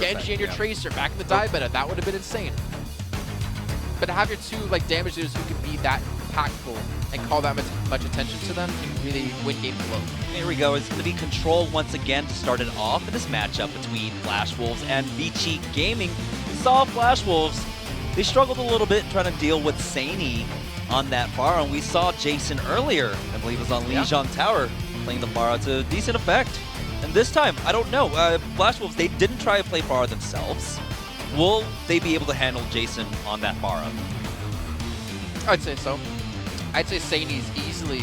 Genji and your Tracer back in the dive meta. That would have been insane. But to have your two like damage dealers who can be that impactful and call that much attention to them can really win game flow. Here we go. It's going to be Control once again to start it off in this matchup between Flash Wolves and Vici Gaming. We saw Flash Wolves. They struggled a little bit trying to deal with Saini on that Pharah, and we saw Jason earlier, I believe it was on Lijiang Tower, playing the Pharah to decent effect. And this time, I don't know. Flash Wolves, they didn't try to play Pharah themselves. Will they be able to handle Jason on that Pharah? I'd say so. I'd say Saini's easily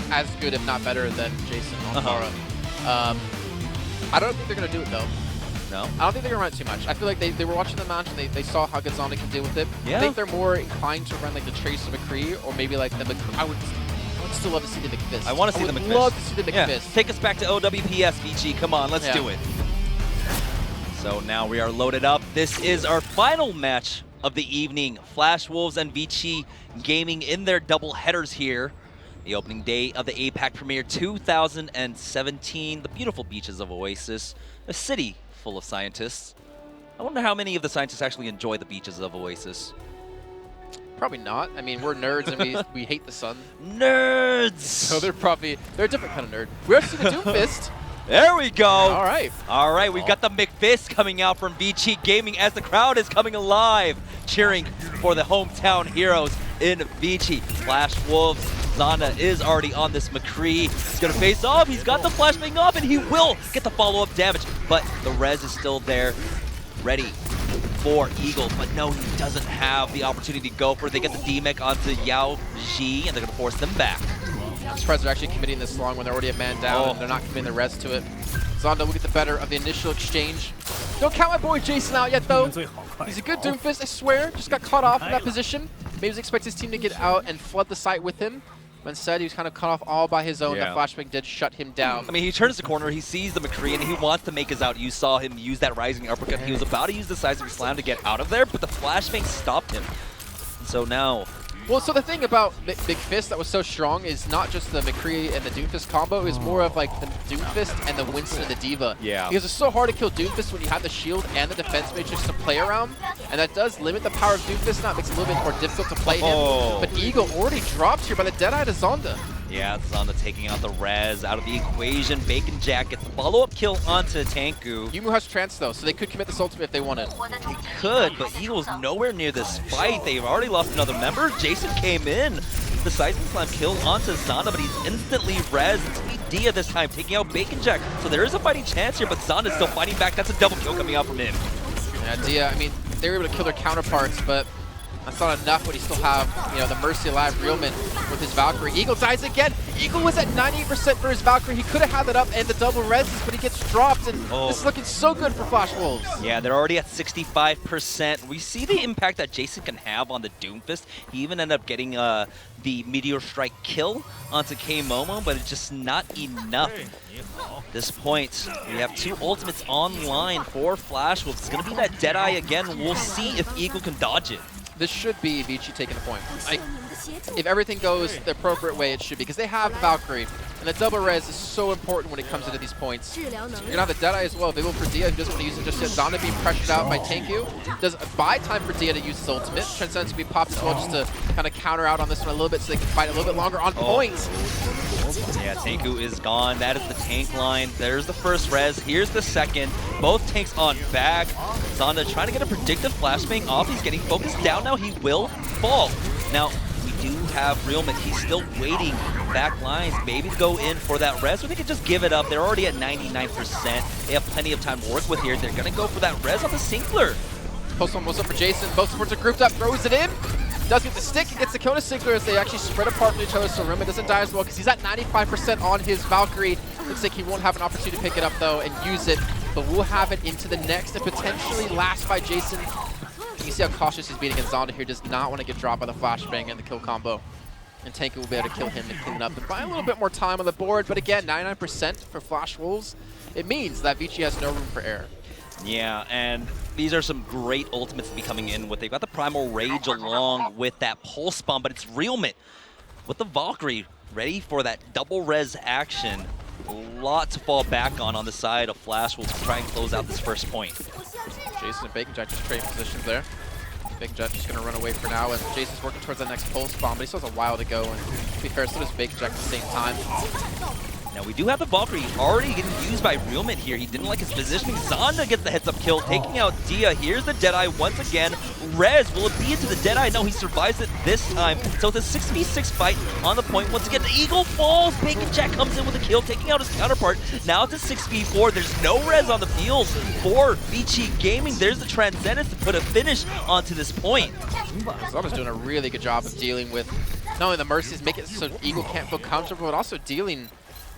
as good, if not better, than Jason on Pharah. I don't think they're going to do it, though. No? I don't think they're going to run it too much. I feel like they were watching the match and they saw how Zonda can deal with it. Yeah. I think they're more inclined to run like the Tracer McCree or maybe like the I would still love to see the McFist. I want to see the McFist. I would love to see the McFist. Yeah. Take us back to OWPS, Vici. Come on, let's do it. So now we are loaded up. This is our final match of the evening. Flash Wolves and Vici Gaming in their double headers here. The opening day of the APAC Premier 2017. The beautiful beaches of Oasis, a city full of scientists. I wonder how many of the scientists actually enjoy the beaches of Oasis. Probably not. I mean, we're nerds and we hate the sun. Nerds! So they're a different kind of nerd. We also see the Doomfist. There we go. All right. All right, we've got the McFist coming out from Vici Gaming as the crowd is coming alive, cheering for the hometown heroes in Vici. Flash Wolves, Zonda is already on this McCree. He's going to face off. He's got the flashbang off, and he will get the follow-up damage. But the res is still there, ready for Eagle. But no, he doesn't have the opportunity to go for it. They get the D-Mech onto Yao Ji, and they're going to force them back. I'm surprised they're actually committing this long when they're already a man down and they're not committing the rest to it. Zonda will get the better of the initial exchange. Don't count my boy Jason out yet, though. He's a good Doomfist, I swear. Just got caught off in that position. Maybe he expects his team to get out and flood the site with him. But instead, he was kind of cut off all by his own. That flashbang did shut him down. I mean, he turns the corner, he sees the McCree, and he wants to make his out. You saw him use that rising uppercut. He was about to use the seismic slam to get out of there, but the flashbang stopped him. And so now... Well, so the thing about Big Fist that was so strong is not just the McCree and the Doomfist combo, it was more of like the Doomfist and the Winston and the Diva. Yeah. Because it's so hard to kill Doomfist when you have the shield and the defense matrix to play around, and that does limit the power of Doomfist. Now it makes it a little bit more difficult to play him. But Eagle already dropped here by the Deadeye to Zonda. Yeah, Zonda taking out the res out of the equation. Bacon Jack gets the follow-up kill onto Tanku. Yumu has trance though, so they could commit this ultimate if they wanted. They could, but Eagle's nowhere near this fight. They've already lost another member. Jason came in. The seismic slam kill onto Zonda, but he's instantly res. It's Dia this time, taking out Bacon Jack. So there is a fighting chance here, but Zonda's still fighting back. That's a double kill coming out from him. Yeah, Dia, I mean, they were able to kill their counterparts, but that's not enough when you still have, you know, the Mercy Alive Realman with his Valkyrie. Eagle dies again. Eagle was at 98% for his Valkyrie. He could have had that up and the double reses, but he gets dropped, and this is looking so good for Flash Wolves. Yeah, they're already at 65%. We see the impact that Jason can have on the Doomfist. He even ended up getting the Meteor Strike kill onto K-Momo, but it's just not enough. At this point, we have two ultimates online for Flash Wolves. It's going to be that Deadeye again. We'll see if Eagle can dodge it. This should be Vici taking the point. Like, if everything goes the appropriate way, it should be. Because they have Valkyrie, and the double res is so important when it comes into these points. You're going to have the Deadeye as well, available for Dia, who doesn't want to use it just yet. Zonda being pressured out by Tanku. Does buy time for Dia to use his ultimate. Transcendence can be popped as well just to kind of counter out on this one a little bit so they can fight a little bit longer on point. Yeah, Tanku is gone. That is the tank line. There's the first res. Here's the second. Both tanks on back. Zonda trying to get a predictive flashbang off. He's getting focused down now. He will fall. Now, we do have Realman. He's still waiting back lines, maybe to go in for that res, or they could just give it up. They're already at 99%. They have plenty of time to work with here. They're going to go for that res on the Sinkler. Post one was up for Jason. Both supports are grouped up, throws it in. Does get the stick, gets the kill to Sinkler as they actually spread apart from each other, so Realman doesn't die as well because he's at 95% on his Valkyrie. Looks like he won't have an opportunity to pick it up though and use it, but we'll have it into the next and potentially last by Jason. You see how cautious he's being against Zonda here, does not want to get dropped by the flashbang and the kill combo. And Tanku will be able to kill him and clean it up and buy a little bit more time on the board, but again, 99% for Flash Wolves. It means that Vici has no room for error. Yeah, and these are some great ultimates to be coming in with. They've got the Primal Rage along with that Pulse Bomb, but it's Realman with the Valkyrie ready for that double res action. A lot to fall back on the side of Flash Wolves to try and close out this first point. Jason and Bacon Jack just trading positions there. Bacon Jack just going to run away for now, and Jason's working towards that next pulse bomb, but he still has a while to go, and to be fair, so does Bacon Jack at the same time. Now we do have the Valkyrie already getting used by Realment here. He didn't like his positioning. Zonda gets the heads-up kill, taking out Dia. Here's the Deadeye once again. Rez, will it be into the Deadeye? No, he survives it this time. So it's a 6v6 fight on the point. Once again, the Eagle falls. Bacon Jack comes in with a kill, taking out his counterpart. Now it's a 6v4. There's no Rez on the field for Vici Gaming. There's the Transcendence to put a finish onto this point. Zonda's doing a really good job of dealing with not only the Mercies, make it so Eagle can't feel comfortable, but also dealing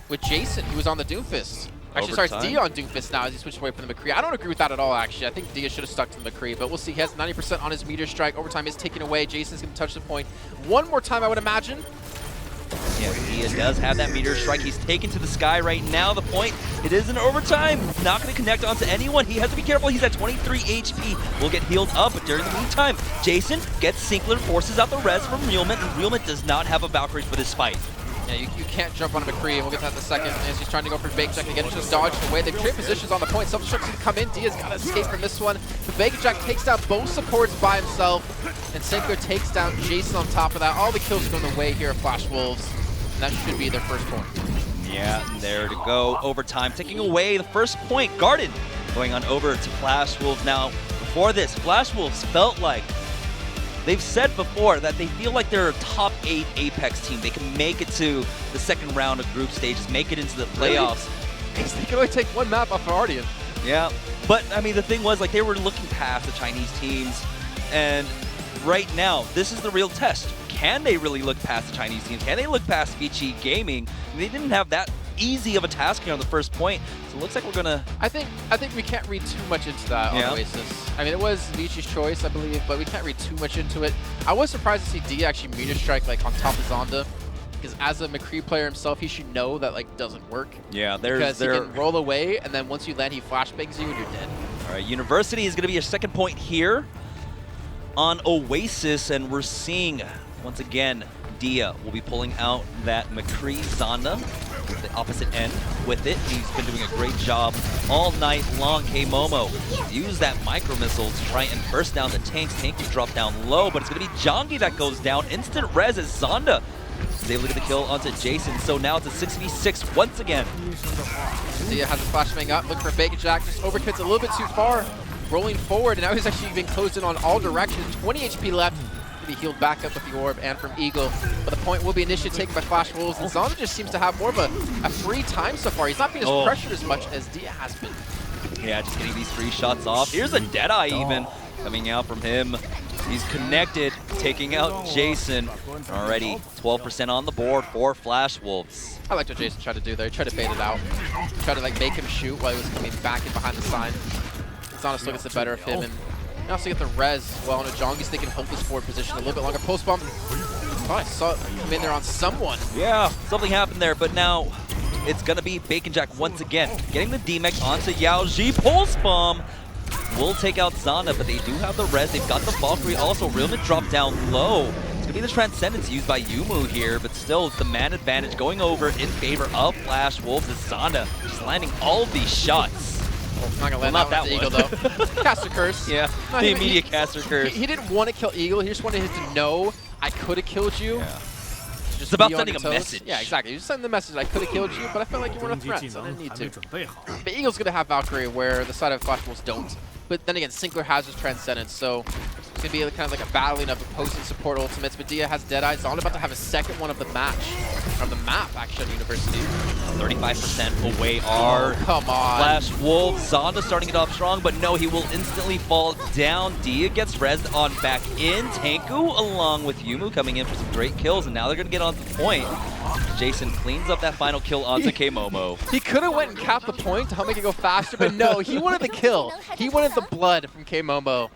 with Jason, who was on the Doomfist. Actually, sorry, it's Dia on Doomfist now as he switched away from the McCree. I don't agree with that at all, actually. I think Dia should have stuck to the McCree, but we'll see. He has 90% on his meteor strike. Overtime is taken away. Jason's going to touch the point one more time, I would imagine. Yeah, Dia does have that meteor strike. He's taken to the sky right now. The point, it is an overtime. Not going to connect onto anyone. He has to be careful. He's at 23 HP. Will get healed up, but during the meantime, Jason gets Sinkler, forces out the res from Realment, and Realment does not have a Valkyrie for this fight. Yeah, you can't jump on a McCree, and we'll get to that in a second. As he's trying to go for Bacon Jack and again, just dodged away. They've traded positions on the point. Self-destruction to come in. Dia's got to escape from this one. But Bacon Jack takes down both supports by himself, and Sinkler takes down Jason on top of that. All the kills go the way here of Flash Wolves, and that should be their first point. Yeah, there to go. Overtime, taking away the first point. Garden going on over to Flash Wolves. Now, before this, Flash Wolves felt like they've said before that they feel like they're a top 8 Apex team. They can make it to the second round of group stages, make it into the playoffs. Really? They can only take one map off of Ardian. Yeah, but I mean, the thing was, like, they were looking past the Chinese teams, and right now, this is the real test. Can they really look past the Chinese teams? Can they look past Vici Gaming? They didn't have that easy of a task here on the first point, so it looks like we're gonna... I think we can't read too much into that on Oasis. I mean, it was Vici's choice, I believe, but we can't read too much into it. I was surprised to see D actually meteor strike like on top of Zonda, because as a McCree player himself, he should know that like doesn't work. Yeah, because he can roll away, and then once you land, he flashbangs you, and you're dead. All right, University is gonna be a second point here on Oasis, and we're seeing once again Dia will be pulling out that McCree Zonda. The opposite end with it. He's been doing a great job all night long. K-Momo use that micro missile to try and burst down the tanks. Tank will drop down low, but it's going to be Jongi that goes down. Instant res as Zonda is able to get the kill onto Jason. So now it's a 6v6 once again. Dia has a flashbang up, looking for Bacon Jack. Just overkits a little bit too far, rolling forward, and now he's actually been closed in on all directions. 20 HP left. Be healed back up with the orb and from Eagle, but the point will be initiative taken by Flash Wolves, and Zonda just seems to have more of a free time so far. He's not being as pressured as much as Dia has been. Yeah, just getting these free shots off. Here's a Deadeye even coming out from him. He's connected, taking out Jason. Already 12% on the board for Flash Wolves. I liked what Jason tried to do there. He tried to bait it out. He tried to like make him shoot while he was coming back in behind the sign. Zonda still gets the better of him, and you also get the res well on a Jongi's. They can hold this forward position a little bit longer. Post bump. Oh, I saw it come in there on someone. Yeah, something happened there, but now it's gonna be Bacon Jack once again. Getting the D-Mech onto Yao Ji. Pulse bomb will take out Zonda, but they do have the res. They've got the Valkyrie also. Realment dropped down low. It's gonna be the Transcendence used by Yumu here, but still it's the man advantage going over in favor of Flash Wolves as Zonda just landing all of these shots. Not gonna land that one. Eagle though. Caster curse. Yeah, no, the immediate caster curse. He didn't want to kill Eagle. He just wanted him to know I could have killed you. Yeah. It's about sending a message. Yeah, exactly. You just send the message I could have killed you, but I felt like you weren't a threat, so I didn't need to. But Eagle's gonna have Valkyrie where the side of Flash Wolves don't. But then again, Sinkler has his Transcendence, so it's going to be kind of like a battling of opposing support ultimates. But Dia has Deadeye. Zonda about to have a second one of the match, of the map, actually, at University. 35% away are come on. Flash Wolves. Zonda starting it off strong, but no, he will instantly fall down. Dia gets rezzed on back in. Tanku along with Yumu coming in for some great kills, and now they're going to get on the point. Jason cleans up that final kill onto K-Momo. He could have went and capped the point to help make it go faster, but no, he wanted the kill. He wanted the blood from K-Momo.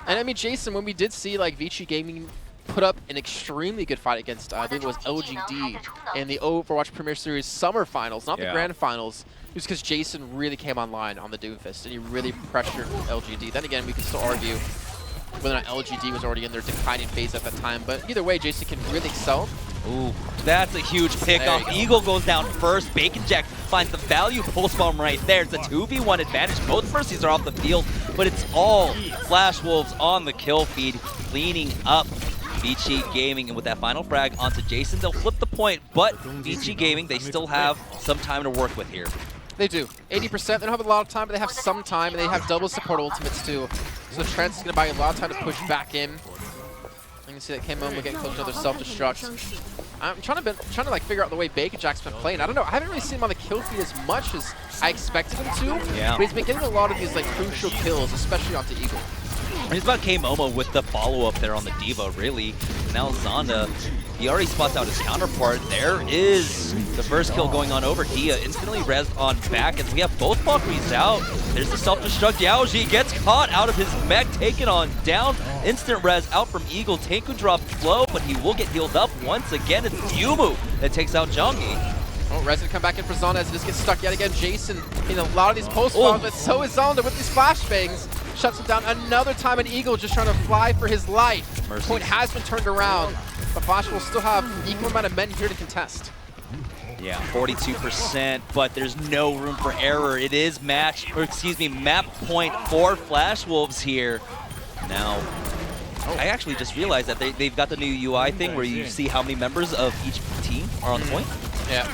And I mean, Jason, when we did see like Vici Gaming put up an extremely good fight against, I believe it was LGD in the Overwatch Premier Series Summer Finals, not the Grand Finals, it was because Jason really came online on the Doomfist and he really pressured LGD. Then again, we can still argue whether or not LGD was already in their declining phase at that time, but either way, Jason can really excel Ooh, that's a huge pickoff. Eagle goes down first. Bacon Jack finds the value pulse bomb right there. It's a 2v1 advantage. Both mercies are off the field, but it's all Flash Wolves on the kill feed, cleaning up Vici Gaming. And with that final frag onto Jason, they'll flip the point, but Vici Gaming, they still have some time to work with here. They do. 80%, they don't have a lot of time, but they have some time, and they have double support ultimates too. So Trance is going to buy you a lot of time to push back in. You can see that K-Momo getting close to another self-destruct. I'm trying to like figure out the way Bacon Jack's been playing. I don't know. I haven't really seen him on the kill feed as much as I expected him to. Yeah. But he's been getting a lot of these like crucial kills, especially onto Eagle. It's about K-Momo with the follow-up there on the Diva, really. Now Zonda, he already spots out his counterpart. There is the first kill going on over. Dia instantly rezzed on back as we have both Valkyries out. There's the self-destruct. Yaoji gets caught out of his mech, taken on down. Instant res out from Eagle. Tenku drops low, but he will get healed up once again. It's Yumu that takes out Jongi. Oh, Rez gonna come back in for Zonda as this gets stuck yet again. Jason in a lot of these post bombs, but so is Zonda with these flashbangs. Shuts him down another time, and Eagle just trying to fly for his life. Mercy. Point has been turned around, but Flash will still have equal amount of men here to contest. Yeah, 42%, but there's no room for error. It is map point for Flash Wolves here. Now, I actually just realized that they've got the new UI thing where you see how many members of each team are on the point. Yeah.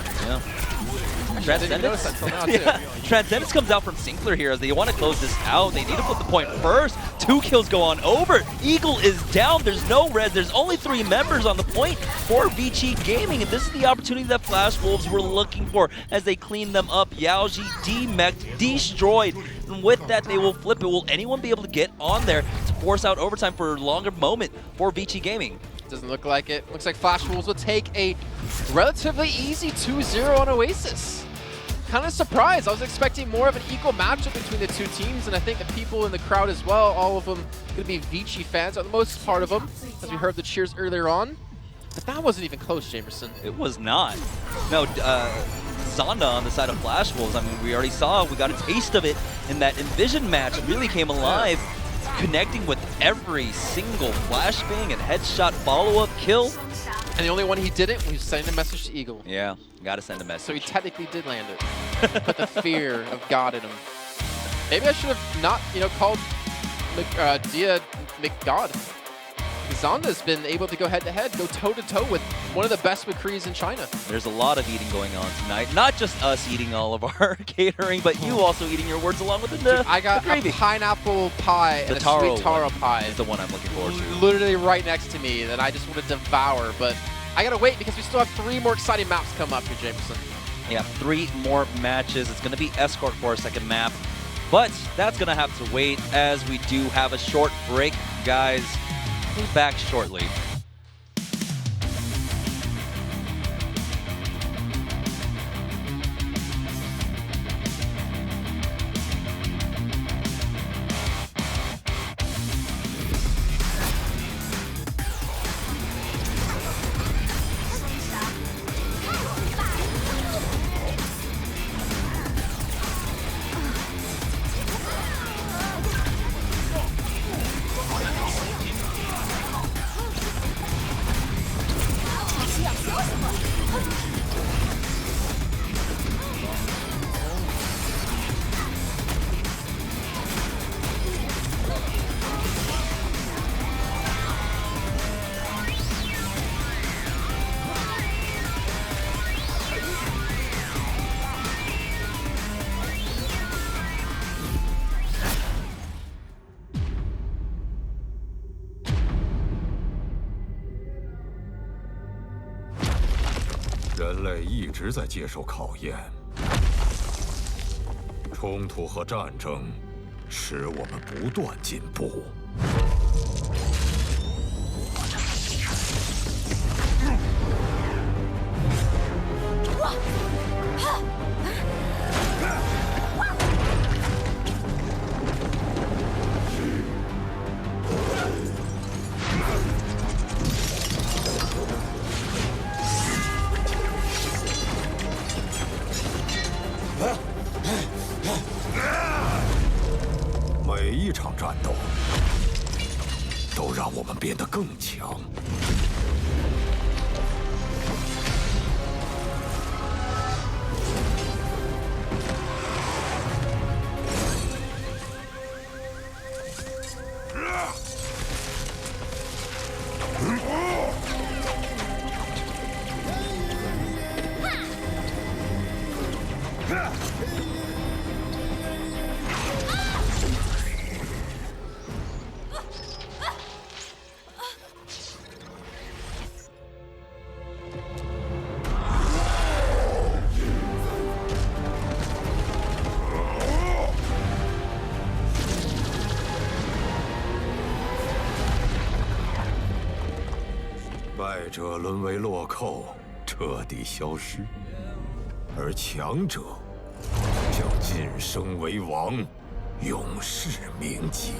Transcendence? I didn't notice that until now, too. Yeah. Transcendence comes out from Sinclair here as they want to close this out. They need to put the point first. 2 kills go on over. Eagle is down. There's no res. There's only 3 members on the point for Vici Gaming, and this is the opportunity that Flash Wolves were looking for as they clean them up. Yaoji demeched, destroyed, and with that they will flip it. Will anyone be able to get on there to force out overtime for a longer moment for Vici Gaming? Doesn't look like it. Looks like Flash Wolves will take a relatively easy 2-0 on Oasis. Kind of surprised. I was expecting more of an equal matchup between the two teams, and I think the people in the crowd as well, all of them going to be Vici fans, or the most part of them, as we heard the cheers earlier on. But that wasn't even close, Jamerson. It was not. No, Zonda on the side of Flash Wolves, I mean, we already saw, we got a taste of it in that Envision match. It really came alive, connecting with every single flashbang and headshot follow-up kill. And the only one he didn't was sending a message to Eagle. Yeah, gotta send a message. So he technically did land it. Put the fear of God in him. Maybe I should have not, called Dia McGod. Zonda's been able to go head-to-head, go toe-to-toe with one of the best McCrees in China. There's a lot of eating going on tonight. Not just us eating all of our catering, but you also eating your words along with the Dude, I got a pineapple pie and a sweet taro pie. Is the one I'm looking forward to. Literally right next to me that I just want to devour, but I gotta wait because we still have 3 more exciting maps come up here, Jameson. Yeah, 3 more matches. It's gonna be Escort for a second map, but that's gonna have to wait as we do have a short break, guys. We'll be back shortly.人类一直在接受考验，冲突和战争使我们不断进步。每一场战斗都让我们变得更强。败者沦为落寇，彻底消失，而强者将晋升为王，永世铭记。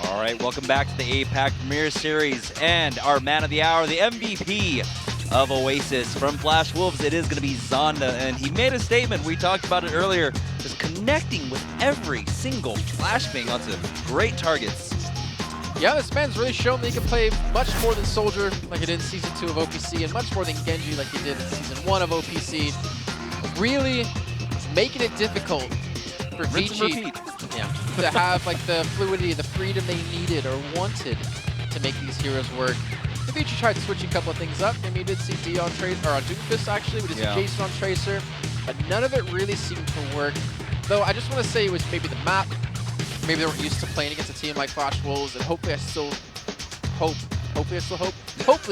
All right, welcome back to the APAC Premier Series and our man of the hour, the MVP of Oasis from Flash Wolves. It is going to be Zonda, and he made a statement. We talked about it earlier, just connecting with every single flashbang onto great targets. Yeah, this man's really shown that he can play much more than Soldier, like he did in Season 2 of OPC, and much more than Genji, like he did in Season 1 of OPC. Really making it difficult for Vici to have like the fluidity, the freedom they needed or wanted to make these heroes work. Vici tried switching a couple of things up. Maybe we did see D on Tracer, or on Doomfist actually. We did see Jason on Tracer, but none of it really seemed to work. Though I just want to say it was maybe the map. Maybe they weren't used to playing against a team like Flash Wolves, and hopefully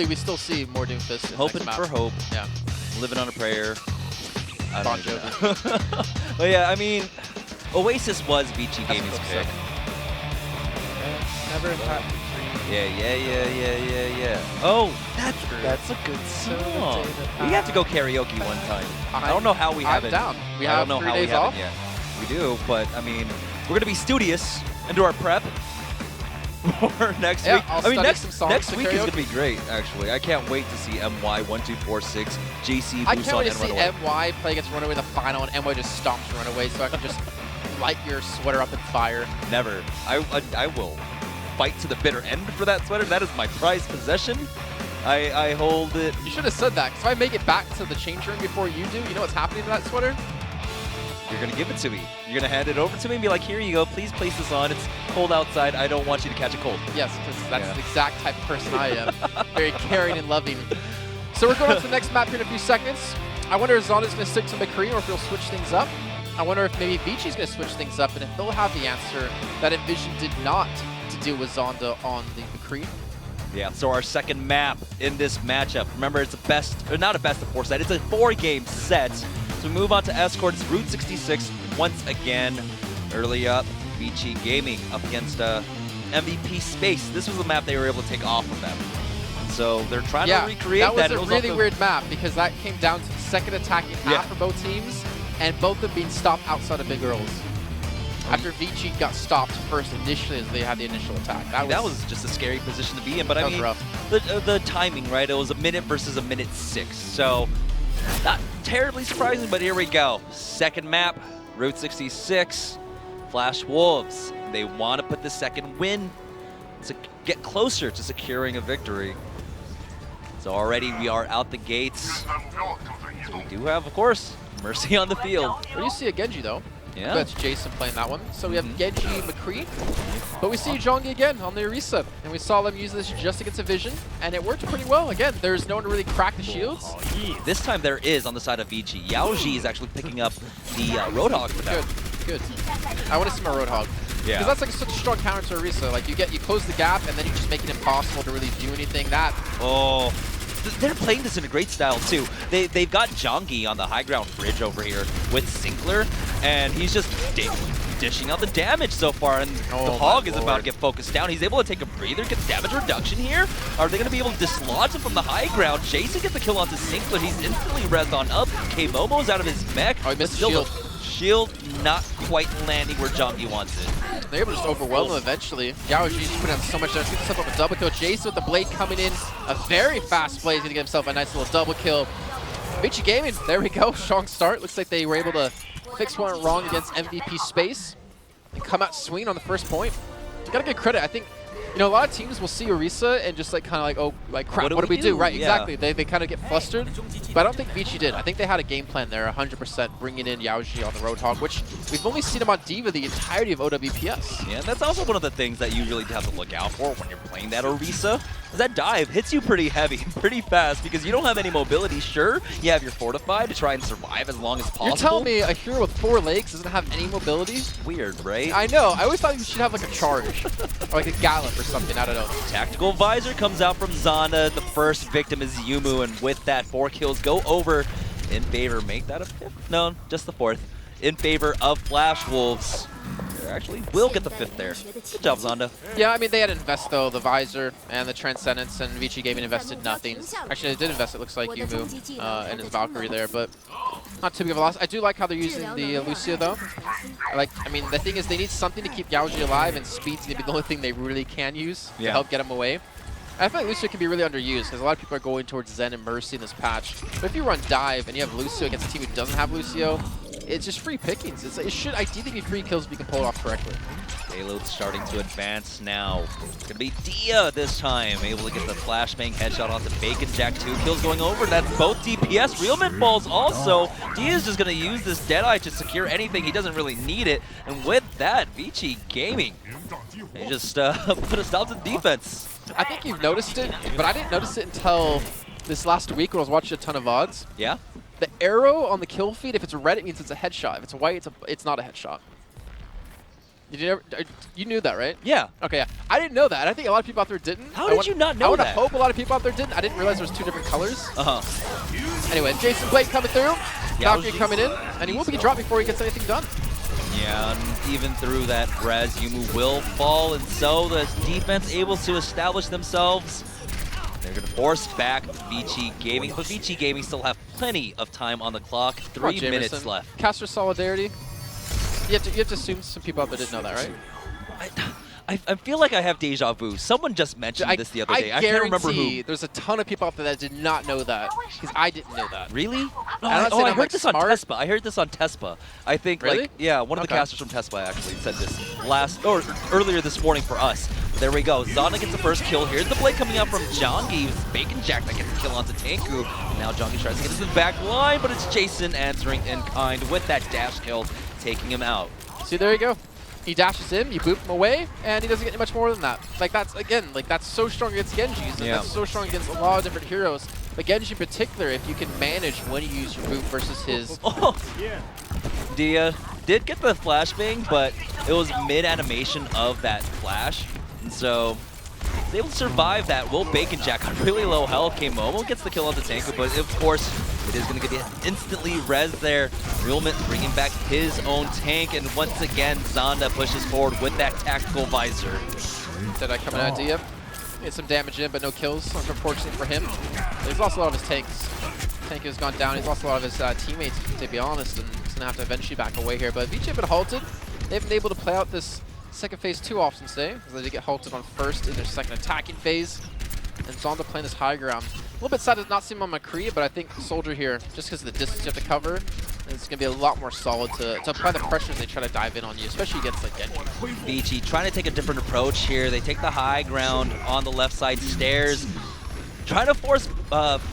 we still see more Doomfist. Hoping for hope. Yeah. Living on a prayer. Bon Jovi. Well, yeah, I mean, Oasis was Vici Gaming's pick. Never impact. Yeah. Oh, that's a good song. We have to go karaoke one time. I don't know how we haven't. Down. We have 3 days off. Yet. We do, but I mean, we're gonna be studious and do our prep for next week. I mean, next week is gonna be great. Actually, I can't wait to see MY1246, JC, I can't wait to and see Runaway. MY play against Runaway in the final, and MY just stomps Runaway, so I can just light your sweater up in fire. Never. I will fight to the bitter end for that sweater. That is my prized possession. I hold it. You should have said that, because if I make it back to the change room before you do, you know what's happening to that sweater? You're going to give it to me. You're going to hand it over to me and be like, here you go. Please place this on. It's cold outside. I don't want you to catch a cold. Yes, because that's the exact type of person I am. Very caring and loving. So we're going on to the next map here in a few seconds. I wonder if Zonda's going to stick to McCree or if he'll switch things up. I wonder if maybe Vici's going to switch things up and if they'll have the answer that Envision did not to deal with Zonda on the McCree. Yeah, so our second map in this matchup. Remember, it's a best, or not a best of 4 set. It's a 4-game set. So we move on to Escort. It's Route 66 once again. Early up, Vici Gaming up against MVP Space. This was the map they were able to take off of them. So they're trying to recreate that. That was a really weird map because that came down to the second attacking half for both teams, and both of them being stopped outside of Big Earls. After Vici got stopped first initially as they had the initial attack. That was just a scary position to be in, but I mean, rough. The timing, right? It was a minute versus a minute 6. So not terribly surprising, but here we go. Second map, Route 66, Flash Wolves. They want to put the second win to get closer to securing a victory. So already we are out the gates. So we do have, of course, Mercy on the field. What do you see a Genji though? Yeah. That's Jason playing that one. So we have Genji, McCree, but we see Zhongyi again on the Orisa, and we saw them use this just against a Vision, and it worked pretty well. Again, there's no one to really crack the shields. This time there is on the side of Vici. Yaoji is actually picking up the Roadhog for them. Good. I want to see my Roadhog. Yeah. Because that's like such a strong counter to Orisa. Like you close the gap, and then you just make it impossible to really do anything. they're playing this in a great style too. They've got Jongi on the high ground bridge over here with Sinkler, and he's just dishing out the damage so far, and the Hog is about to get focused down. He's able to take a breather, get damage reduction here. Are they going to be able to dislodge him from the high ground? Jason gets the kill onto Sinkler. He's instantly rezzed on up. K-Momo's out of his mech. Oh, he missed the shield. Shield not quite landing where Jongi wants it. They're able to just overwhelm him eventually. Yaoji just putting out so much damage. Gets himself up a double kill. Jason with the blade coming in. A very fast play. He's going to get himself a nice little double kill. Vici Gaming, there we go. Strong start. Looks like they were able to fix what went wrong against MVP Space and come out swinging on the first point. You gotta give credit. I think, you know, a lot of teams will see Orisa and just like kind of like, oh, like crap, what do we do? Right, yeah. exactly. They kind of get flustered. But I don't think Vici did. I think they had a game plan there, 100%, bringing in Yaoji on the Roadhog, which we've only seen him on D.Va the entirety of OWPS. Yeah, that's also one of the things that you really have to look out for when you're playing that Orisa. That dive hits you pretty heavy, pretty fast, because you don't have any mobility. Sure, you have your Fortify to try and survive as long as possible. You're telling me a hero with 4 legs doesn't have any mobility? Weird, right? I know. I always thought you should have like a charge, or like a gallop or something. I don't know. Tactical Visor comes out from Zana. The first victim is Yumu, and with that, 4 kills go over in favor. Make that a 5th? No, just the 4th. In favor of Flash Wolves. Actually will get the 5th there. Good job, Zonda. Yeah, I mean, they had to invest, though, the Visor and the Transcendence, and Vici Gaming invested nothing. Actually, they did invest, it looks like, Yumu and his Valkyrie there, but not too big of a loss. I do like how they're using the Lucio, though. I mean, the thing is, they need something to keep Yaoji alive, and speed's going to be the only thing they really can use to help get him away. I feel like Lucio can be really underused, because a lot of people are going towards Zen and Mercy in this patch. But if you run Dive, and you have Lucio against a team who doesn't have Lucio, it's just free pickings. It should ideally be free kills if you can pull it off correctly. Payload's starting to advance now. It's going to be Dia this time, able to get the flashbang headshot onto Bacon Jack. 2 kills going over. That's both DPS. Realman falls also. Dia's just going to use this Deadeye to secure anything. He doesn't really need it. And with that, Vici Gaming, they just put a stop to the defense. I think you've noticed it, but I didn't notice it until this last week when I was watching a ton of VODs. Yeah? The arrow on the kill feed, if it's red, it means it's a headshot. If it's white, it's not a headshot. You knew that, right? Yeah. Okay, yeah. I didn't know that. I think a lot of people out there didn't. How did you not know that? I would hope a lot of people out there didn't. I didn't realize there was 2 different colors. Anyway, Jason Blake coming through. Valkyrie coming in. And he will be dropped before he gets anything done. Yeah, and even through that res, Yumu will fall, and so the defense able to establish themselves. They're going to force back Vici Gaming, but Vici Gaming still have plenty of time on the clock. 3 minutes left. Caster Solidarity. You have to assume some people out there didn't know that, right? I feel like I have deja vu. Someone just mentioned this the other day. I can't remember who. There's a ton of people out there that did not know that, because I didn't know that. Really? I heard this on Tespa. I heard this on Tespa. I think, really? One of the casters from Tespa actually said this earlier this morning for us. There we go. Zana gets the first kill. Here's the blade coming out from Jongi. It's Bacon Jack that gets the kill onto Tanku. And now Jongi tries to get into the back line, but it's Jason answering in kind with that dash kill, taking him out. See, there you go. He dashes in, you boop him away, and he doesn't get much more than that. Like, that's, again, like, that's so strong against Genjis, and that's so strong against a lot of different heroes. But Genji in particular, if you can manage when you use your boop versus his... Dia did get the flashbang, but it was mid-animation of that flash, and so he's able to survive that. Will Bacon Jack on really low health. K-Momo gets the kill on the Tanku, but of course, it is going to get instantly res there. Realman bringing back his own tank, and once again, Zonda pushes forward with that tactical visor. Deadeye coming out of Dia. Get some damage in, but no kills, unfortunately for him. He's lost a lot of his tanks. Tank has gone down. He's lost a lot of his teammates, to be honest, and he's going to have to eventually back away here. But Vici have been halted. They've been able to play out this second phase 2 option today, because they did get halted on first in their second attacking phase. And Zonda playing this high ground. A little bit sad to not see him on McCree, but I think Soldier here, just because of the distance you have to cover, it's going to be a lot more solid to apply the pressure as they try to dive in on you, especially against like Genji. Vici trying to take a different approach here. They take the high ground on the left side stairs, trying to force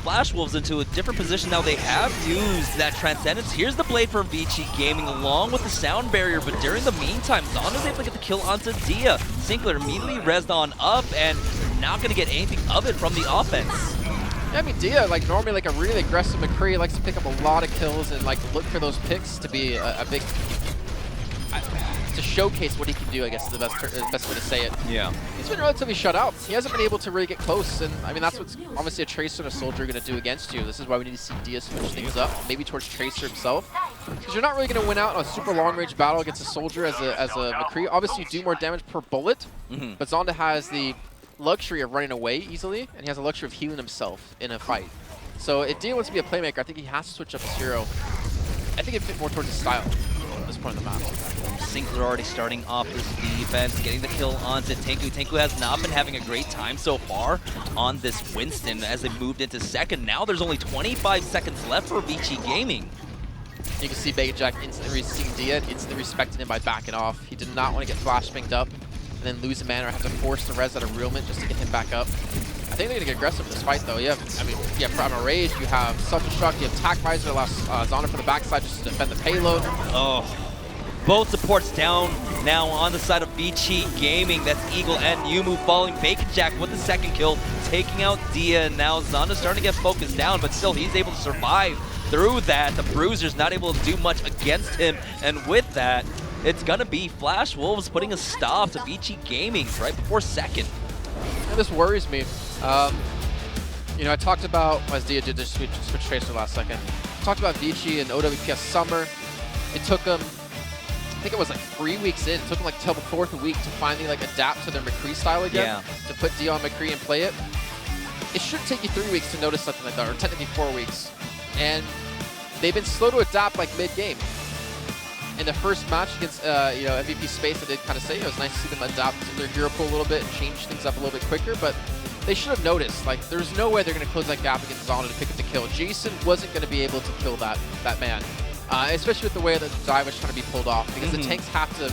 Flash Wolves into a different position. Now they have used that Transcendence. Here's the blade from Vici Gaming along with the sound barrier, but during the meantime, Zonda's able to get the kill onto Dia. Sinkler immediately rezzed on up, and not going to get anything of it from the offense. Yeah, I mean, Dia, like, normally, like, a really aggressive McCree, likes to pick up a lot of kills and, like, look for those picks to be a big... to showcase what he can do, I guess is the best way to say it. Yeah. He's been relatively shut out. He hasn't been able to really get close, and I mean that's what's obviously a Tracer and a Soldier going to do against you. This is why we need to see Dia switch things up, maybe towards Tracer himself, because you're not really going to win out in a super long-range battle against a Soldier as a McCree. Obviously, you do more damage per bullet, but Zonda has the luxury of running away easily, and he has the luxury of healing himself in a fight. So if Dia wants to be a playmaker, I think he has to switch up his hero. I think it fit more towards his style at this point in the map. Sinkler already starting off this defense, getting the kill onto Tenku. Tenku has not been having a great time so far on this Winston as they moved into second. Now there's only 25 seconds left for Vici Gaming. You can see BaconJack instantly seeing Dia and instantly respecting him by backing off. He did not want to get flashbanged up and then lose a man or have to force the res out of Realment just to get him back up. I think they're going to get aggressive in this fight, though. You have Primal Rage, you have Self-Destruct, you have Tac Visor that allows Zonda from the backside just to defend the payload. Oh, both supports down now on the side of Vici Gaming. That's Eagle and Yumu falling. BaconJack with the second kill, taking out Dia. And now Zonda's starting to get focused down, but still he's able to survive through that. The Bruiser's not able to do much against him, and with that, it's going to be Flash Wolves putting a stop to Vici Gaming right before second. And this worries me. You know, I talked about, as Dia did this switch Tracer last second, I talked about Vici and OWPS Summer. It took them, I think it was like 3 weeks in, it took them like till the 4th week to finally like adapt to their McCree style again, to put Dia on McCree and play it. It should take you 3 weeks to notice something like that, or technically 4 weeks. And they've been slow to adapt like mid-game. In the first match against you know, MVP Space, I did kind of say it was nice to see them adapt to their hero pool a little bit and change things up a little bit quicker, but they should have noticed. Like, there's no way they're going to close that gap against Zonda to pick up the kill. Jason wasn't going to be able to kill that man, especially with the way that the dive was trying to be pulled off, because the tanks have to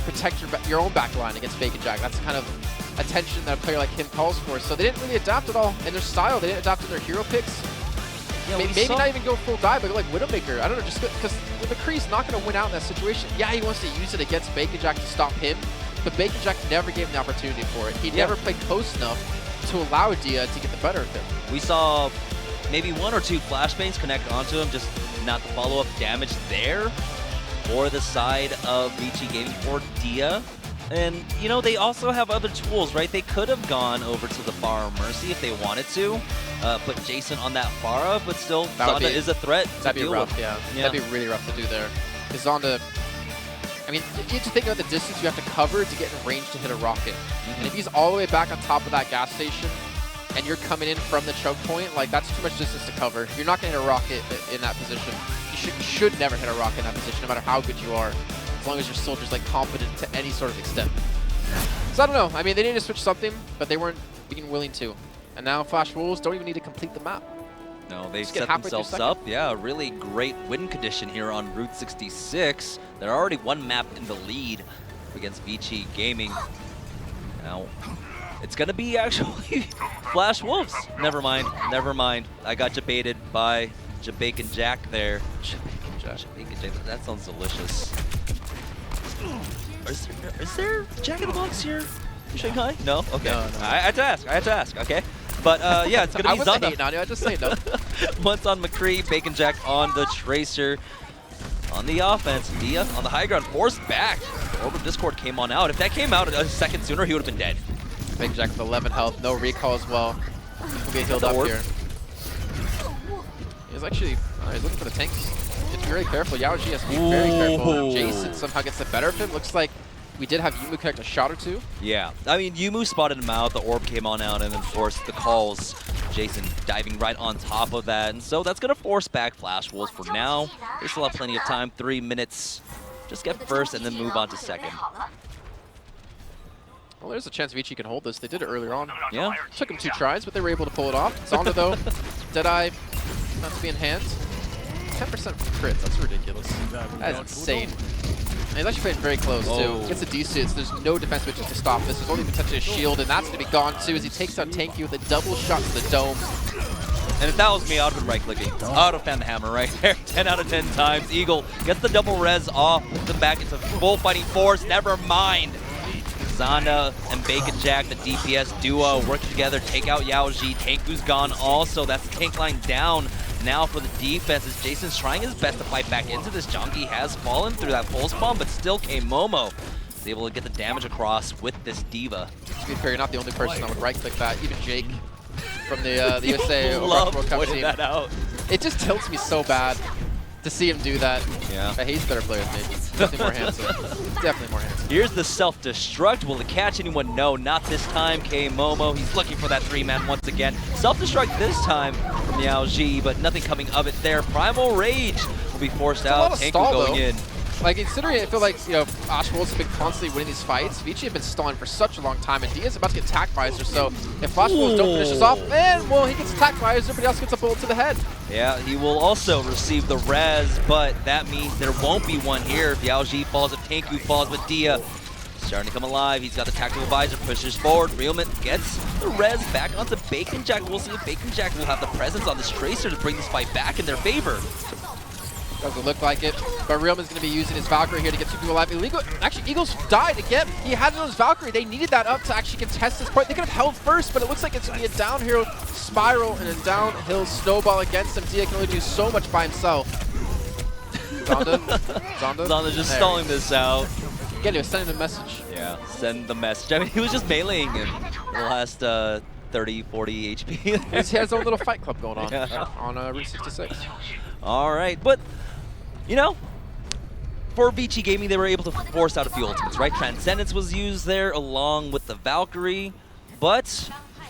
protect your own back line against BaconJack. That's kind of attention that a player like him calls for. So they didn't really adapt at all in their style. They didn't adapt to their hero picks. Yeah, maybe not even go full dive, but go like Widowmaker. I don't know, just because McCree's not going to win out in that situation. Yeah, he wants to use it against BaconJack to stop him, but BaconJack never gave him the opportunity for it. He never played close enough to allow Dia to get the better of him. We saw maybe 1 or 2 flashbangs connect onto him, just not the follow-up damage there for the side of Vici Gaming for Dia. And, you know, they also have other tools, right? They could have gone over to the Pharah Mercy if they wanted to, put Jason on that Pharah, but still, Zonda is a threat. That'd be rough, yeah. That'd be really rough to do there. Because Zonda, I mean, you have to think about the distance you have to cover to get in range to hit a rocket. And if he's all the way back on top of that gas station, and you're coming in from the choke point, like, that's too much distance to cover. You're not going to hit a rocket in that position. You should never hit a rocket in that position, no matter how good you are, as long as your soldier's like competent to any sort of extent. So I don't know. I mean, they need to switch something, but they weren't being willing to. And now Flash Wolves don't even need to complete the map. No, they've set themselves up. Yeah, a really great win condition here on Route 66. They're already 1 map in the lead against Vici Gaming. Now, it's going to be actually Flash Wolves. Never mind. Never mind. I got baited by BaconJack there. BaconJack. That sounds delicious. Is there Jack in the Box here in Shanghai? No? Okay. No. I had to ask. Okay. But yeah, it's going to be Zonda. I wasn't I just say no. Once on McCree, BaconJack on the Tracer. On the offense, Dia on the high ground, forced back. Orb of Discord came on out. If that came out a second sooner, he would have been dead. BaconJack with 11 health, no recall as well. He'll get healed up here. He's actually, he's looking for the tanks. He has to be very careful. Yaoji has to be very careful. Jason somehow gets the better of him. Looks like we did have Yumu connect a shot or two. Yeah, I mean, Yumu spotted him out, the orb came on out, and then forced the calls. Jason diving right on top of that, and so that's going to force back Flash Wolves for now. They still have plenty of time, 3 minutes. Just get first and then move on to second. Well, there's a chance Vici can hold this. They did it earlier on. Yeah. Took them 2 tries, but they were able to pull it off. Zonda, though, Deadeye, not to be in hand. 10% crits, that's ridiculous. That is insane. And he's actually playing very close, too. Gets a D-suit, so there's no defense switches to stop this. There's only potentially a shield, and that's going to be gone, too, as he takes out Tanky with a double shot to the dome. And if that was me, I would have been right-clicking. I would have found the hammer right there. 10 out of 10 times. Eagle gets the double res off, puts him back into full fighting force. Never mind. Zonda and BaconJack, the DPS duo, work together, take out Yaoji. Tanku's gone also. That's the tank line down now for the defense as Jason's trying his best to fight back into this. Jongi has fallen through that pulse bomb, but still K-Momo is able to get the damage across with this D.Va. To be fair, you're not the only person that would right-click that. Even Jake from the USA love World Cup pointing team. that out. It just tilts me so bad to see him do that. Yeah. He's a better player than me. Definitely more handsome. Definitely more handsome. Here's the self-destruct. Will it catch anyone? No, not this time. K-Momo, he's looking for that 3-man once again. Self-destruct this time from the LG, but nothing coming of it there. Primal Rage will be forced out. Tank going in. Like, considering I feel like, you know, Ashwolves have been constantly winning these fights, Vici have been stalling for such a long time, and Dia's about to get attack visor, so if Ashwolves don't finish this off, man, well, he gets attack visor, but he also gets a bullet to the head. Yeah, he will also receive the res, but that means there won't be one here. If the LG falls, if Tanku falls, but Dia starting to come alive. He's got the tactical visor, pushes forward. Realman gets the res back onto Bacon Jack. We'll see if Bacon Jack will have the presence on this Tracer to bring this fight back in their favor. Doesn't look like it, but Realman's going to be using his Valkyrie here to get 2 people alive. Actually, Eagles died again. He had it on his Valkyrie. They needed that up to actually contest this point. They could have held first, but it looks like it's going to be a downhill spiral and a downhill snowball against him. Dia can only do so much by himself. Zonda just stalling this out. Again, he was sending the message. Yeah, send the message. I mean, he was just meleeing him the last 30, 40 HP. He has his own little fight club going on on Route 66. All right, but you know, for Vici Gaming, they were able to force out a few ultimates, right? Transcendence was used there along with the Valkyrie, but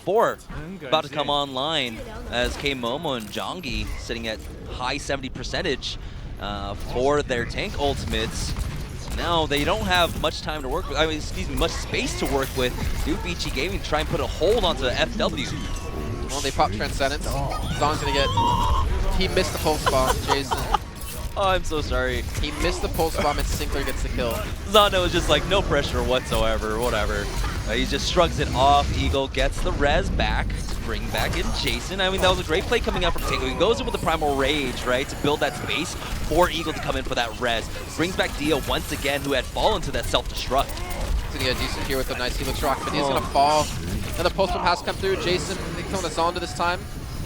4 about to come online as K-Momo and Jongi sitting at high 70% for their tank ultimates. Now they don't have much time to work with, much space to work with. Do Vici Gaming try and put a hold onto the FW? Well, they pop Transcendence. Zon's gonna get, he missed the pulse bomb, Jason. Oh, I'm so sorry. He missed the pulse bomb and Sinclair gets the kill. Zondo was just like, no pressure whatsoever, whatever. He just shrugs it off. Eagle gets the res back to bring back in Jason. I mean, that was a great play coming out from Tango. He goes in with the Primal Rage, right, to build that space for Eagle to come in for that res. Brings back Dia once again, who had fallen to that self-destruct. He's gonna get decent here with a nice Helix Rock, but he's gonna fall. Another pulse bomb has to come through. Jason killing the Zonda this time.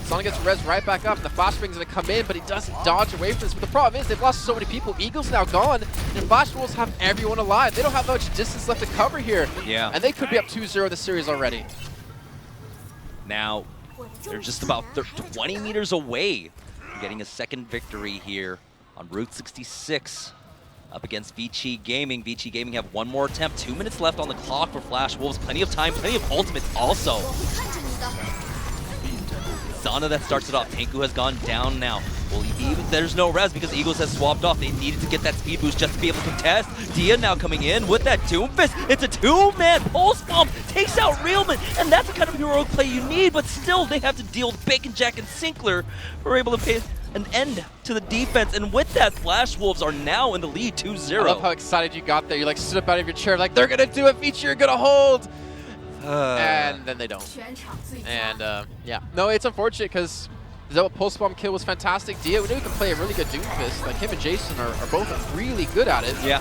Zonda gets res right back up, and the flashbang's gonna come in, but he doesn't dodge away from this. But the problem is they've lost so many people. Eagle's now gone, and Flash Wolves have everyone alive. They don't have much distance left to cover here. Yeah. And they could be up 2-0 this series already. Now, they're just about 20 meters away from getting a second victory here on Route 66 up against Vici Gaming. Vici Gaming have one more attempt. 2 minutes left on the clock for Flash Wolves. Plenty of time, plenty of ultimates also. Zana that starts it off. Tanku has gone down now. Well, there's no res because Eagles has swapped off. They needed to get that speed boost just to be able to contest. Dia now coming in with that Doom Fist. It's a 2-man pulse bomb. Takes out Realman. And that's the kind of heroic play you need, but still they have to deal with Bacon Jack and Sinclair, who are able to pay an end to the defense. And with that, Flash Wolves are now in the lead 2-0. I love how excited you got there. You like stood up out of your chair like, they're gonna do it, Vici, you're gonna hold. And then they don't. And yeah, no, it's unfortunate because the pulse bomb kill was fantastic. Dia, we knew he could play a really good Doom Fist. Like him and Jason are both really good at it. Yeah.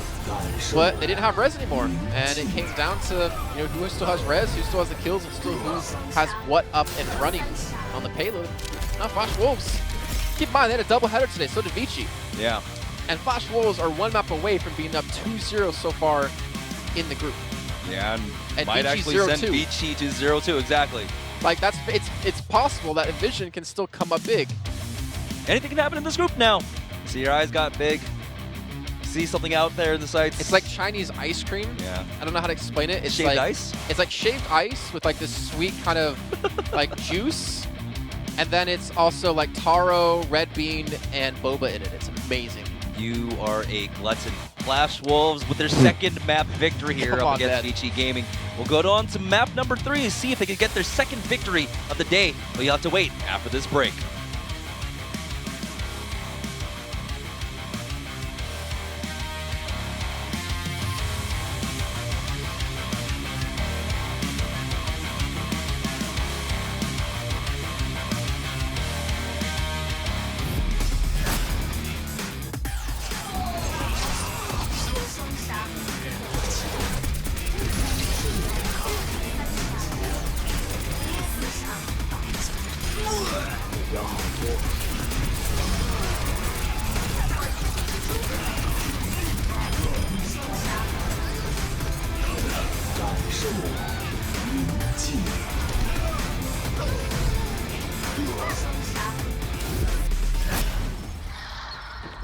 But they didn't have res anymore, and it came down to who still has res, who still has the kills, and still who has what up and running on the payload. Now Flash Wolves. Keep in mind they had a doubleheader today. So did Vici. Yeah. And Flash Wolves are one map away from being up 2-0 so far in the group. Yeah, and might Vici actually send Vici to 0-2, exactly. Like it's possible that Envision can still come up big. Anything can happen in this group now. See, your eyes got big. See something out there in the sights. It's like Chinese ice cream. Yeah. I don't know how to explain it. It's shaved like ice? It's like shaved ice with like this sweet kind of like juice. And then it's also like taro, red bean, and boba in it. It's amazing. You are a glutton. Flash Wolves with their second map victory here up against Vici Gaming. We'll go on to map number 3 and see if they can get their second victory of the day. But you'll have to wait after this break.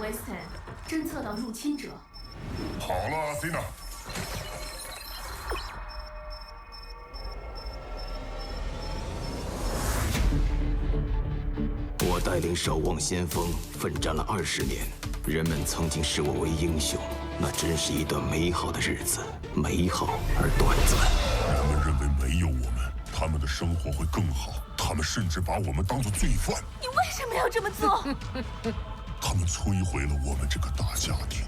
Weston，侦测到入侵者。好了，阿西娜。我带领守望先锋奋战了20年，人们曾经视我为英雄，那真是一段美好的日子，美好而短暂。人们认为没有我们，他们的生活会更好，他们甚至把我们当作罪犯。你为什么要这么做？他们摧毁了我们这个大家庭。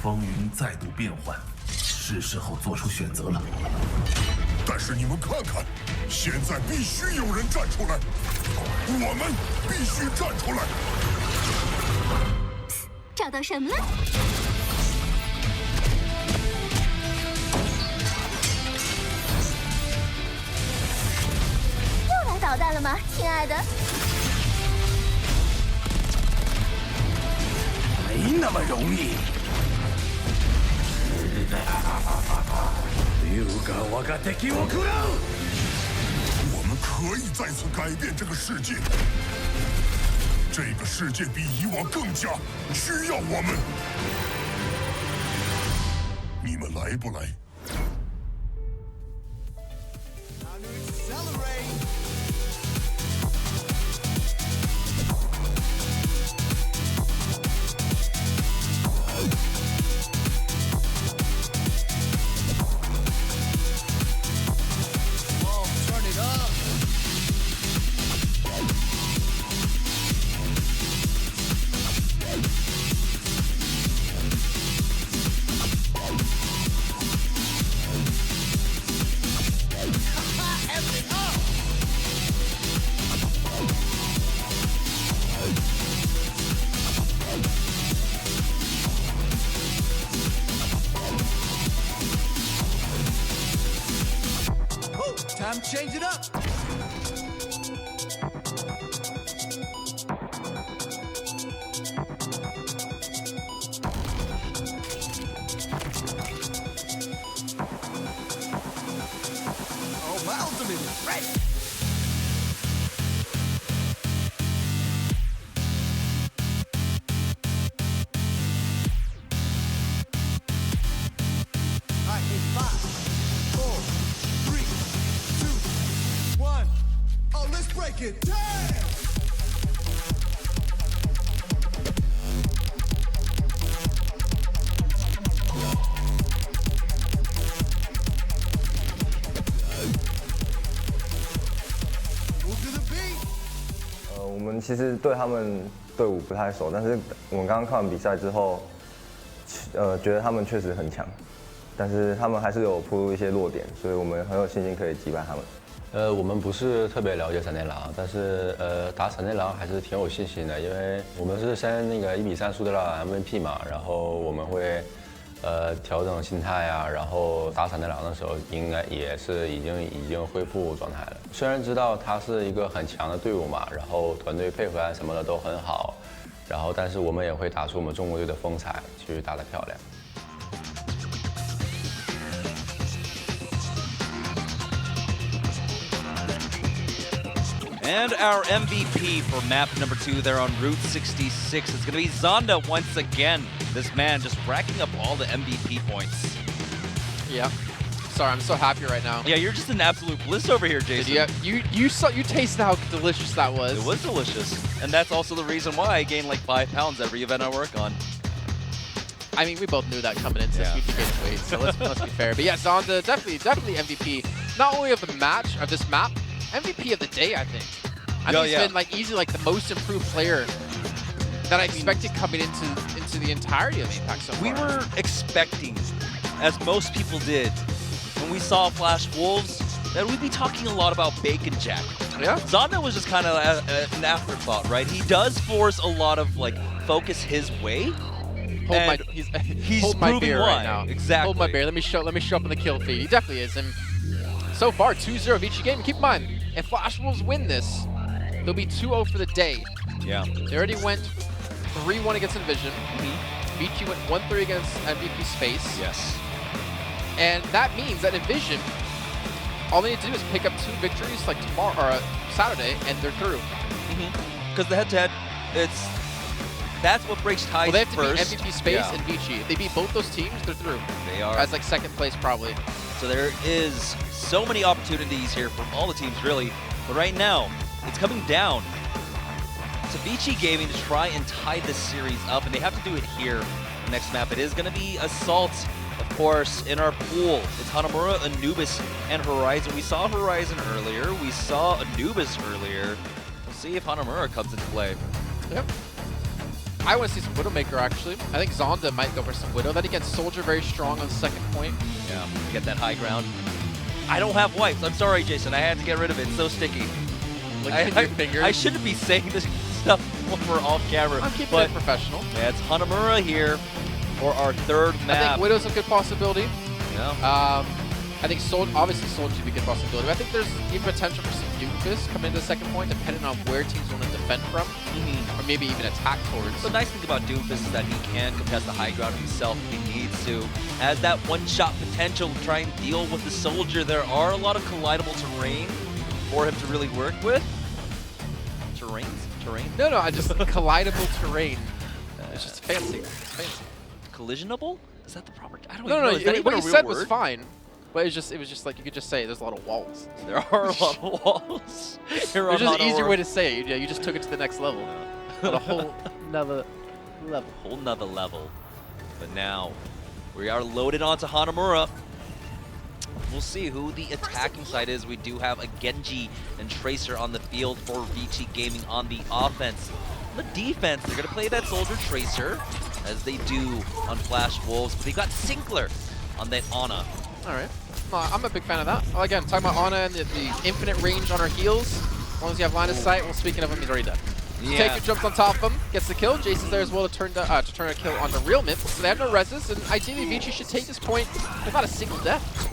风云再度变幻，是时候做出选择了。但是你们看看，现在必须有人站出来，我们必须站出来。找到什么了？又来捣蛋了吗，亲爱的？没那么容易。我们可以再次改变这个世界，这个世界比以往更加需要我们。你们来不来？ Time to change it up. Oh, my ultimate is ready. All right, it's 5, 4, 3, 2, 1. Oh, let's break it. Damn! Move to the beat. 我们其实对他们队伍不太熟，但是我们刚刚看完比赛之后，觉得他们确实很强，但是他们还是有暴露一些弱点，所以我们很有信心可以击败他们。我们不是特别了解闪电狼，但是打闪电狼还是挺有信心的，因为我们是先那个1比3输掉了 MVP 嘛，然后我们会调整心态啊，然后打闪电狼的时候应该也是已经恢复状态了。虽然知道他是一个很强的队伍嘛，然后团队配合啊什么的都很好，然后但是我们也会打出我们中国队的风采，去打得漂亮。 And our MVP for map number 2 there on Route 66 is going to be Zonda once again. This man just racking up all the MVP points. Yeah. Sorry, I'm so happy right now. Yeah, you're just in absolute bliss over here, Jason. You tasted how delicious that was. It was delicious. And that's also the reason why I gain like 5 pounds every event I work on. I mean, we both knew that coming into this, we'd be gaining weight, so let's be fair. But yeah, Zonda, definitely MVP. Not only of the match, of this map, MVP of the day, I think. I think he's been like easily like the most improved player that I expected coming into the entirety of APAC so far. We were expecting, as most people did, when we saw Flash Wolves, that we'd be talking a lot about Bacon Jack. Yeah. Zonda was just kind of an afterthought, right? He does force a lot of like focus his way. He's Hold my proving beer why. right now. Exactly. Hold my beer. Let me show up in the kill feed. He definitely is. And so far, 2-0 Vici game. Keep in mind, if Flash Wolves win this, they'll be 2-0 for the day. Yeah. They already went 3-1 against Envision. Vici went 1-3 against MVP Space. Yes. And that means that Envision, all they need to do is pick up 2 victories like tomorrow or Saturday, and they're through. Because the head-to-head, it's that's what breaks ties Well, they have to first. beat MVP Space and Vici. If they beat both those teams, they're through. They are. As like second place probably. So there is so many opportunities here from all the teams, really. But right now, it's coming down to Vici Gaming to try and tie this series up, and they have to do it here. The next map, it is going to be Assault, of course, in our pool. It's Hanamura, Anubis, and Horizon. We saw Horizon earlier. We saw Anubis earlier. We'll see if Hanamura comes into play. Yep. I want to see some Widowmaker, actually. I think Zonda might go for some Widow. Then again, Soldier very strong on the second point. Yeah, get that high ground. I don't have wipes. I'm sorry, Jason. I had to get rid of it. It's so sticky. Look at your fingers. I shouldn't be saying this stuff when we're off camera. I'm keeping it professional. Yeah, it's Hanamura here for our third map. I think Widow's a good possibility. Yeah. I think obviously Soldier should be a good possibility. But I think there's even potential for some Doomfist coming into the second point, depending on where teams want to defend from, or maybe even attack towards. The nice thing about Doomfist is that he can contest the high ground himself if he needs to. Has that one-shot potential to try and deal with the Soldier. There are a lot of collidable terrain for him to really work with. Terrain? No, I just collidable terrain. It's just fancy. It's fancy. Collisionable? Is that the proper? I don't No, even know. Is that even what a you real said word? was fine. But it was just like you could just say there's a lot of walls. There are a lot of walls. There's just an easier way to say it. Yeah, you just took it to the next level. On a whole nother level. Whole nother level. But now we are loaded onto Hanamura. We'll see who the attacking side is. We do have a Genji and Tracer on the field for Vici Gaming on the offense. On the defense, they're going to play that Soldier Tracer, as they do on Flash Wolves, but they got Sinkler on that Ana. All right. I'm a big fan of that. Well, again, talking about Ana and the infinite range on her heals. As long as you have line of sight, well, speaking of him, he's already dead. Yeah. Taker jumps on top of him, gets the kill. Jason's there as well to turn a kill on the real Mip. So they have no reses, and ideally Vici should take this point without a single death.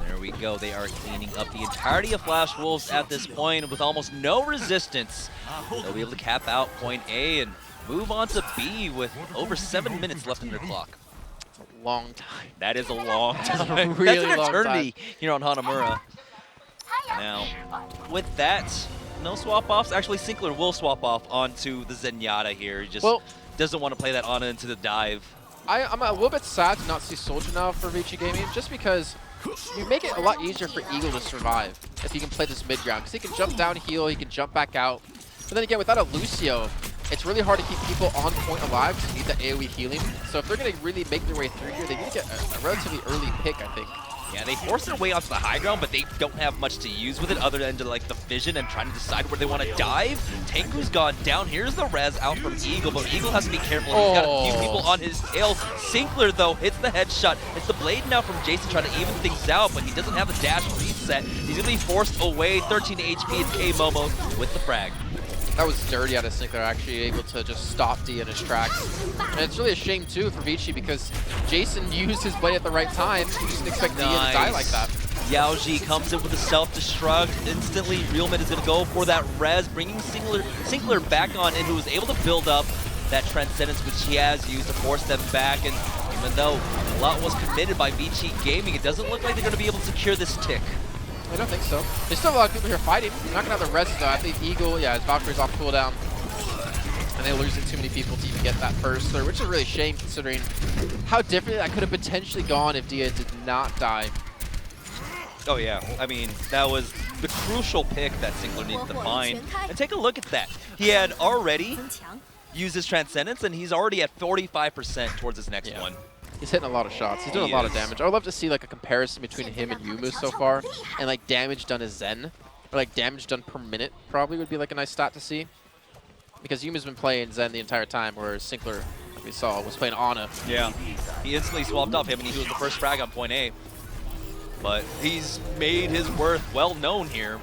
There we go. They are cleaning up the entirety of Flash Wolves at this point with almost no resistance. They'll be able to cap out point A and move on to B with over 7 minutes left in their clock. Long time. That is a long time. Really That's an long eternity here on Hanamura. Now, with that, no swap-offs. Actually, Sinkler will swap off onto the Zenyatta here. He just doesn't want to play that Ana into the dive. I'm a little bit sad to not see Soldier now for Vici Gaming, just because you make it a lot easier for Eagle to survive if he can play this mid-ground. Because he can jump down, heal, he can jump back out. But then again, without a Lucio, it's really hard to keep people on point alive because you need that AoE healing. So if they're going to really make their way through here, they need to get a relatively early pick, I think. Yeah, they force their way onto the high ground, but they don't have much to use with it other than to, like, the vision and trying to decide where they want to dive. Tengu's gone down. Here's the res out from Eagle, but Eagle has to be careful. He's got a few people on his tail. Sinkler, though, hits the headshot. It's the blade now from Jason trying to even things out, but he doesn't have the dash reset. He's going to be forced away. 13 HP. It's K-Momo with the frag. That was dirty out of Sinkler, actually able to just stop D in his tracks. And it's really a shame, too, for Vici because Jason used his blade at the right time. You just didn't expect D to die like that. Yaoji comes in with a self-destruct. Instantly, Realman is going to go for that res, bringing Sinkler back on in, who was able to build up that Transcendence, which he has used to force them back. And even though a lot was committed by Vici Gaming, it doesn't look like they're going to be able to secure this tick. I don't think so. There's still a lot of people here fighting. They're not going to have the res, though. I think Eagle, yeah, his Valkyrie's off cooldown. And they're losing too many people to even get that first third, which is a really shame considering how different that could have potentially gone if Dia did not die. Oh yeah, I mean, that was the crucial pick that Sinkler needed to find. And take a look at that. He had already used his Transcendence, and he's already at 45% towards his next one. He's hitting a lot of shots. He's doing a lot of damage. I would love to see like a comparison between him and Yumu so far, and like damage done as Zen, or like damage done per minute probably would be like a nice stat to see. Because Yumu's been playing Zen the entire time, whereas Sinkler, like we saw, was playing Ana. Yeah, he instantly swapped off him, and he was the first frag on point A. But he's made his worth well known here.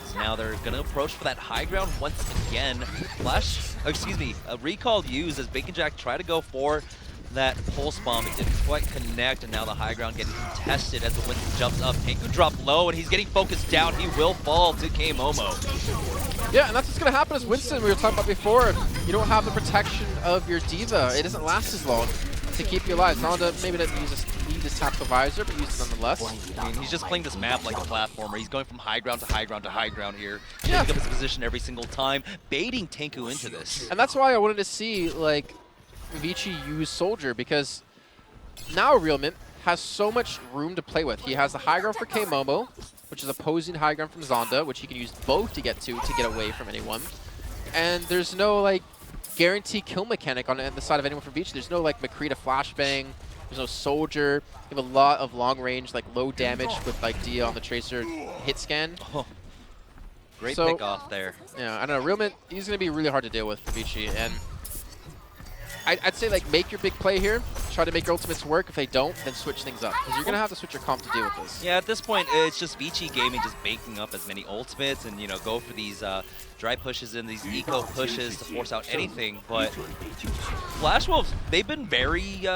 So now they're gonna approach for that high ground once again. A recall used as Bacon Jack tried to go for that pulse bomb. It didn't quite connect, and now the high ground getting contested as the Winston jumps up. Tengu dropped low, and he's getting focused down. He will fall to K-Momo. Yeah, and that's what's going to happen as Winston, we were talking about before. You don't have the protection of your D.Va. It doesn't last as long. to keep you alive. Zonda maybe doesn't need his tactical visor, but uses it nonetheless. I mean, he's just playing this map like a platformer. He's going from high ground to high ground to high ground here. Yeah. Picking up his position every single time, baiting Tenku into this. And that's why I wanted to see like Vici use Soldier, because now Realmint has so much room to play with. He has the high ground for K-Momo, which is opposing high ground from Zonda, which he can use both to get away from anyone. And there's no like guarantee kill mechanic on the side of anyone from Vici. There's no like McCree to flashbang. There's no Soldier. You have a lot of long range, like low damage with like Dia on the Tracer hit scan. Oh, great So, pick off there. Yeah, I don't know. Realmint, he's going to be really hard to deal with for Vici. And I'd say like make your big play here. Try to make your ultimates work. If they don't, then switch things up, because you're going to have to switch your comp to deal with this. Yeah, at this point, it's just Vici Gaming just baking up as many ultimates and, you know, go for these dry pushes and these eco pushes to force out anything. But Flash Wolves, they've been very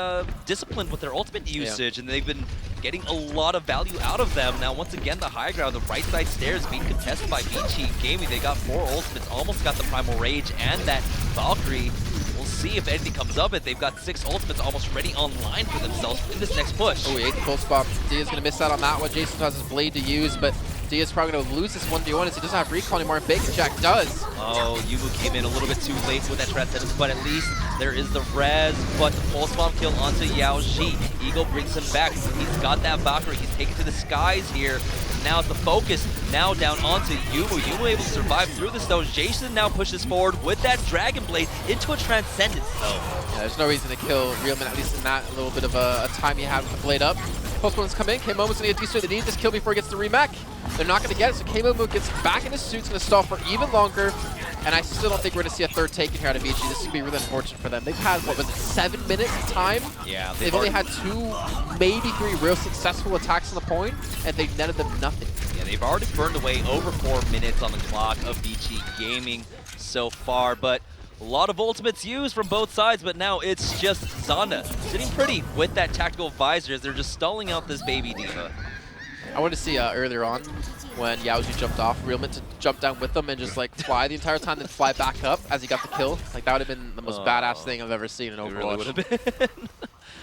disciplined with their ultimate usage, and they've been getting a lot of value out of them. Now, once again, the high ground, the right side stairs being contested by Vici Gaming. They got 4 ultimates, almost got the Primal Rage and that Valkyrie. We'll see if anything comes of it. They've got 6 ultimates almost ready online for themselves in this next push. Oh, he ate the full spot. Dia's going to miss out on that one. Jason has his blade to use, but Dia's probably going to lose this 1v1 as he doesn't have recall anymore, and Bacon Jack does. Oh, Yumu came in a little bit too late with that Transcendence, but at least there is the res. But the pulse bomb kill onto Yao Ji. Eagle brings him back. He's got that Valkyrie. He's taken to the skies here. Now it's the focus now down onto Yumu. Yumu able to survive through this though. Jason now pushes forward with that Dragon Blade into a Transcendence though. Yeah, there's no reason to kill Realman, at least in that little bit of a time he had with the blade up. Postponements come in. K-Momo's going to get destroyed. They need this kill before he gets the remech. They're not going to get it, so K-Momo gets back in his suit. It's going to stall for even longer. And I still don't think we're going to see a third taken here out of Vici. This is going to be really unfortunate for them. They've had, what was it, 7 minutes of time? Yeah. They've only had 2, maybe 3 real successful attacks on the point, and they've netted them nothing. Yeah, they've already burned away over 4 minutes on the clock of Vici Gaming so far, but a lot of ultimates used from both sides, but now it's just Zonda sitting pretty with that tactical visor as they're just stalling out this baby diva. I wanted to see earlier on when Yaoji jumped off, Realman to jump down with them and just like fly the entire time, then fly back up as he got the kill. Like that would have been the most badass thing I've ever seen in Overwatch. It really would have been.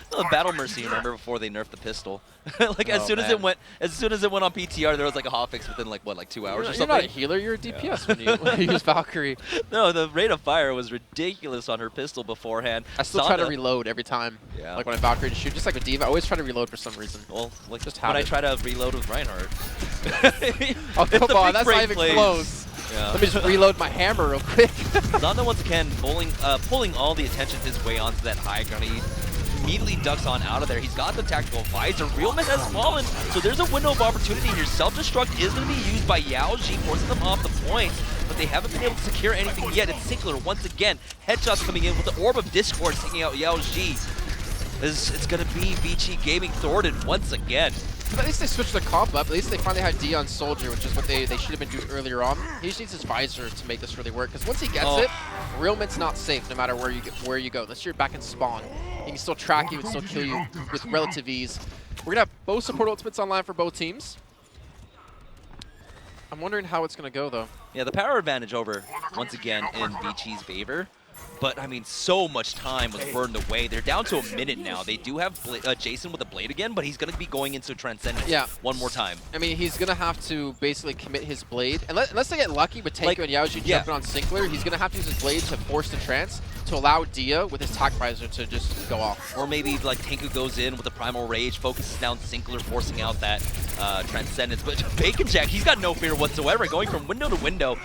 The Battle Mercy, remember before they nerfed the pistol? Like as soon as it went on PTR, there was like a hotfix within like what, like 2 hours or something. You're not a healer, you're a DPS when you use Valkyrie. No, the rate of fire was ridiculous on her pistol beforehand. I still try to reload every time. Yeah. Like when I Valkyrie to shoot, just like with Diva, I always try to reload for some reason. Well, like just when I try to reload with Reinhardt. Oh come on, that's not even close. Yeah. Let me just reload my hammer real quick. Zonda once again pulling all the attention his way onto that high ground. He immediately ducks on out of there. He's got the tactical visor. Realman has fallen, so there's a window of opportunity here. Self-destruct is going to be used by Yao Ji, forcing them off the point, but they haven't been able to secure anything yet. It's Sinkler once again. Headshots coming in with the Orb of Discord taking out Yao Ji. It's going to be Vici Gaming thwarted once again. But at least they switched their comp up. At least they finally had Dion Soldier, which is what they should have been doing earlier on. He just needs his visor to make this really work, because once he gets it, Realman's not safe no matter where you go. Unless you're back in spawn. He can still track you and still kill you with relative ease. We're going to have both support ultimates online for both teams. I'm wondering how it's going to go, though. Yeah, the power advantage over, once again, in Vici's favor. But, I mean, so much time was burned away. They're down to a minute now. They do have Jason with a blade again, but he's going to be going into Transcendence one more time. I mean, he's going to have to basically commit his blade. Unless they get lucky with Taiko and Yaoji jumping on Sinkler, he's going to have to use his blade to force the trance to allow Dia with his tac visor to just go off. Or maybe, like, Tenku goes in with the Primal Rage, focuses down Sinkler, forcing out that Transcendence. But Bacon Jack, he's got no fear whatsoever, going from window to window.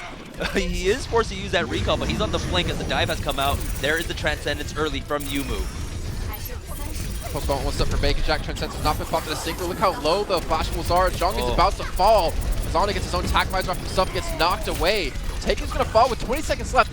He is forced to use that recall, but he's on the flank as the dive has come out. There is the Transcendence early from Yumu. Postbone 1 step for Bacon Jack. Transcendence has not been popped to the Sinkler. Look how low the flash walls are. Zhong is about to fall. Zonda gets his own tac visor off himself, gets knocked away. Taken's going to fall with 20 seconds left.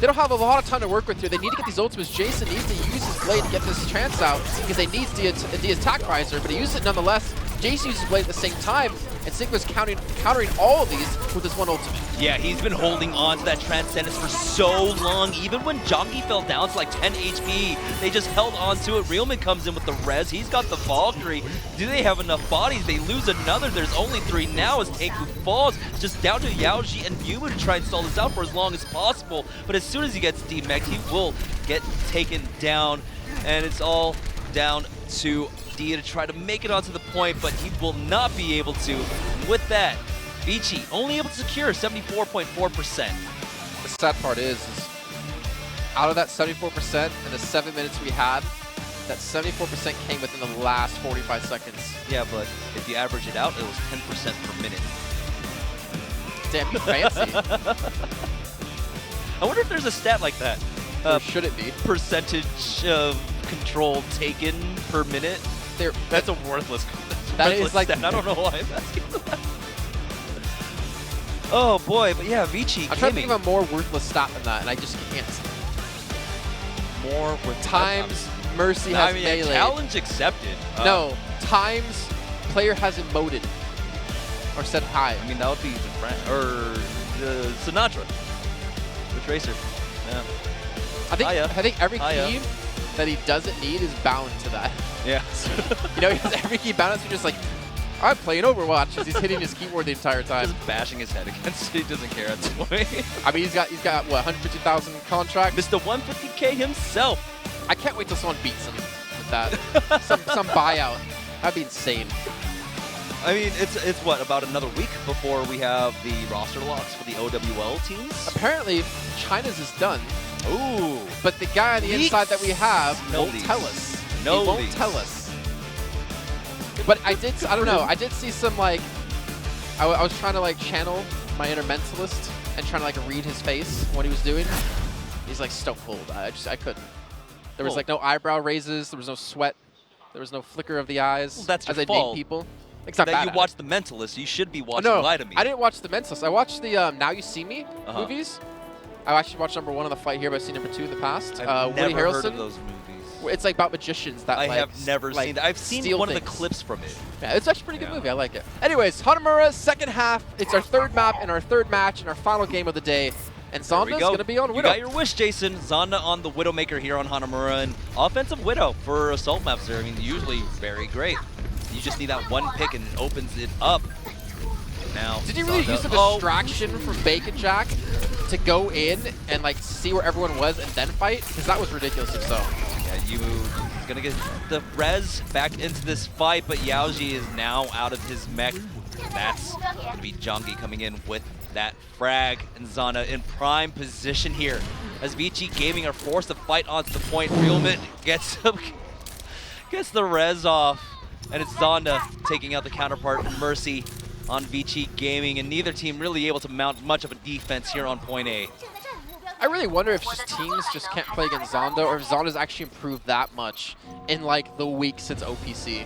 They don't have a lot of time to work with here. They need to get these ultimates. Jason needs to use his blade to get this chance out because they need Dia's tac visor, but he uses it nonetheless. Jason uses his blade at the same time, and Sinkler's countering all of these with his one ultimate. Yeah, he's been holding on to that Transcendence for so long. Even when Jongi fell down to like 10 HP, they just held on to it. Realman comes in with the res. He's got the Valkyrie. Do they have enough bodies? They lose another. There's only 3 now as Tenku falls. Just down to Yaoji and Yumu to try and stall this out for as long as possible. But as soon as he gets demeched, he will get taken down. And it's all down to Dia to try to make it onto the point, but he will not be able to. With that, Vici only able to secure 74.4%. The sad part is out of that 74% in the 7 minutes we had, that 74% came within the last 45 seconds. Yeah, but if you average it out, it was 10% per minute. Damn, you fancy. I wonder if there's a stat like that. Or should it be? Percentage of control taken per minute. That's a worthless, that is like stat. I don't know why I'm asking that. Oh boy, but yeah, Vici. I'm trying to think of a more worthless stat than that, and I just can't. More with times Mercy has melee. Challenge accepted. No, times player has emoted or said hi. I mean, that would be the friend or Sinatra, the Tracer. Yeah. I think every key that he doesn't need is bound to that. Yeah. You know, he has every key bound. So just like, I'm playing Overwatch as he's hitting his keyboard the entire time. Just bashing his head against it. He doesn't care at this point. I mean, he's got what, 150,000 contract. Mr. 150K himself. I can't wait till someone beats him with that. some buyout. That'd be insane. I mean, it's what, about another week before we have the roster locks for the OWL teams? Apparently, China's is done. Ooh. But the guy on the inside that we have won't leaks. tell us. No he won't tell us. But I don't know, I did see some like, I was trying to like channel my inner mentalist and trying to like read his face, what he was doing. He's like stone cold. I couldn't. There was like no eyebrow raises, there was no sweat, there was no flicker of the eyes. Well, that's your as I fault. date people. Except that you watched The Mentalist. You should be watching no, Lie to Me. I didn't watch The Mentalist. I watched the Now You See Me movies. I actually watched number 1 on The Fight Here, but I've seen number 2 in the past. I've Woody never Harrelson. heard of those movies. It's like about magicians that I like, have never seen that. I've seen one of the clips from it. Yeah, it's actually a pretty good movie. I like it. Anyways, Hanamura, second half. It's our third map and our third match and our final game of the day. And Zonda's going to be on Widow. You got your wish, Jason. Zonda on the Widowmaker here on Hanamura. And offensive Widow for assault maps there. I mean, usually very great. You just need that one pick and it opens it up. Now, did you really use the distraction from Bacon Jack to go in and like see where everyone was and then fight? Because that was ridiculous if so. Yeah, he's gonna get the res back into this fight, but Yaoji is now out of his mech. That's gonna be Jongi coming in with that frag, and Zana in prime position here. As Vici Gaming are forced to fight onto the point, Realment gets the res off, and it's Zonda taking out the counterpart Mercy on Vici Gaming, and neither team really able to mount much of a defense here on point A. I really wonder if just teams just can't play against Zonda, or if Zonda's actually improved that much in like the week since OPC.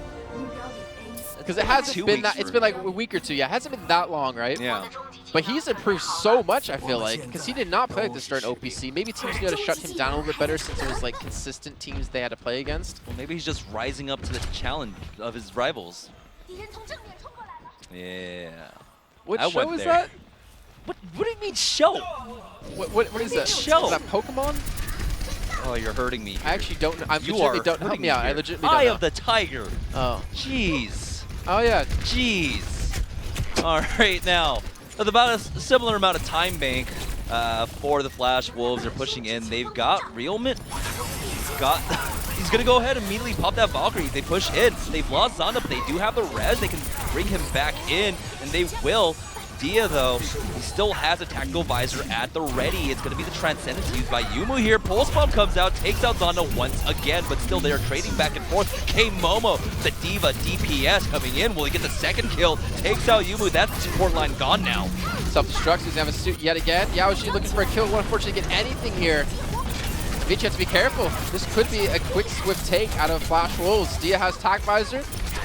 Because it hasn't been that, it's been like a week or two, yeah, it hasn't been that long, right? Yeah. But he's improved so much, I feel like, because he did not play like this during OPC. Maybe teams knew how to shut him down a little bit better since it was like consistent teams they had to play against. Well, maybe he's just rising up to the challenge of his rivals. Yeah. What show is that? What do you mean show? What is that? Show? Is that Pokemon? Oh, you're hurting me. I actually don't know. I You legitimately are don't help hurting me out. here. I legitimately don't Eye know. of the Tiger. Oh. Jeez. Oh yeah. Jeez. All right, now with about a similar amount of time bank for the Flash Wolves. They're pushing in. They've got Realment. He's gonna go ahead and immediately pop that Valkyrie. They push in. They've lost Zonda, but they do have the res. They can bring him back in, and they will. Dia, though, he still has a tactical visor at the ready. It's going to be the Transcendence used by Yumu here. Pulse Bomb comes out, takes out Zonda once again, but still they are trading back and forth. K-Momo, the Diva DPS coming in. Will he get the second kill? Takes out Yumu. That's the support line gone now. Self-destruct, he's going to have a suit yet again. Yaoji looking for a kill, won't unfortunately get anything here. Vici has to be careful. This could be a quick, swift take out of Flash Wolves. Dia has Tac Visor.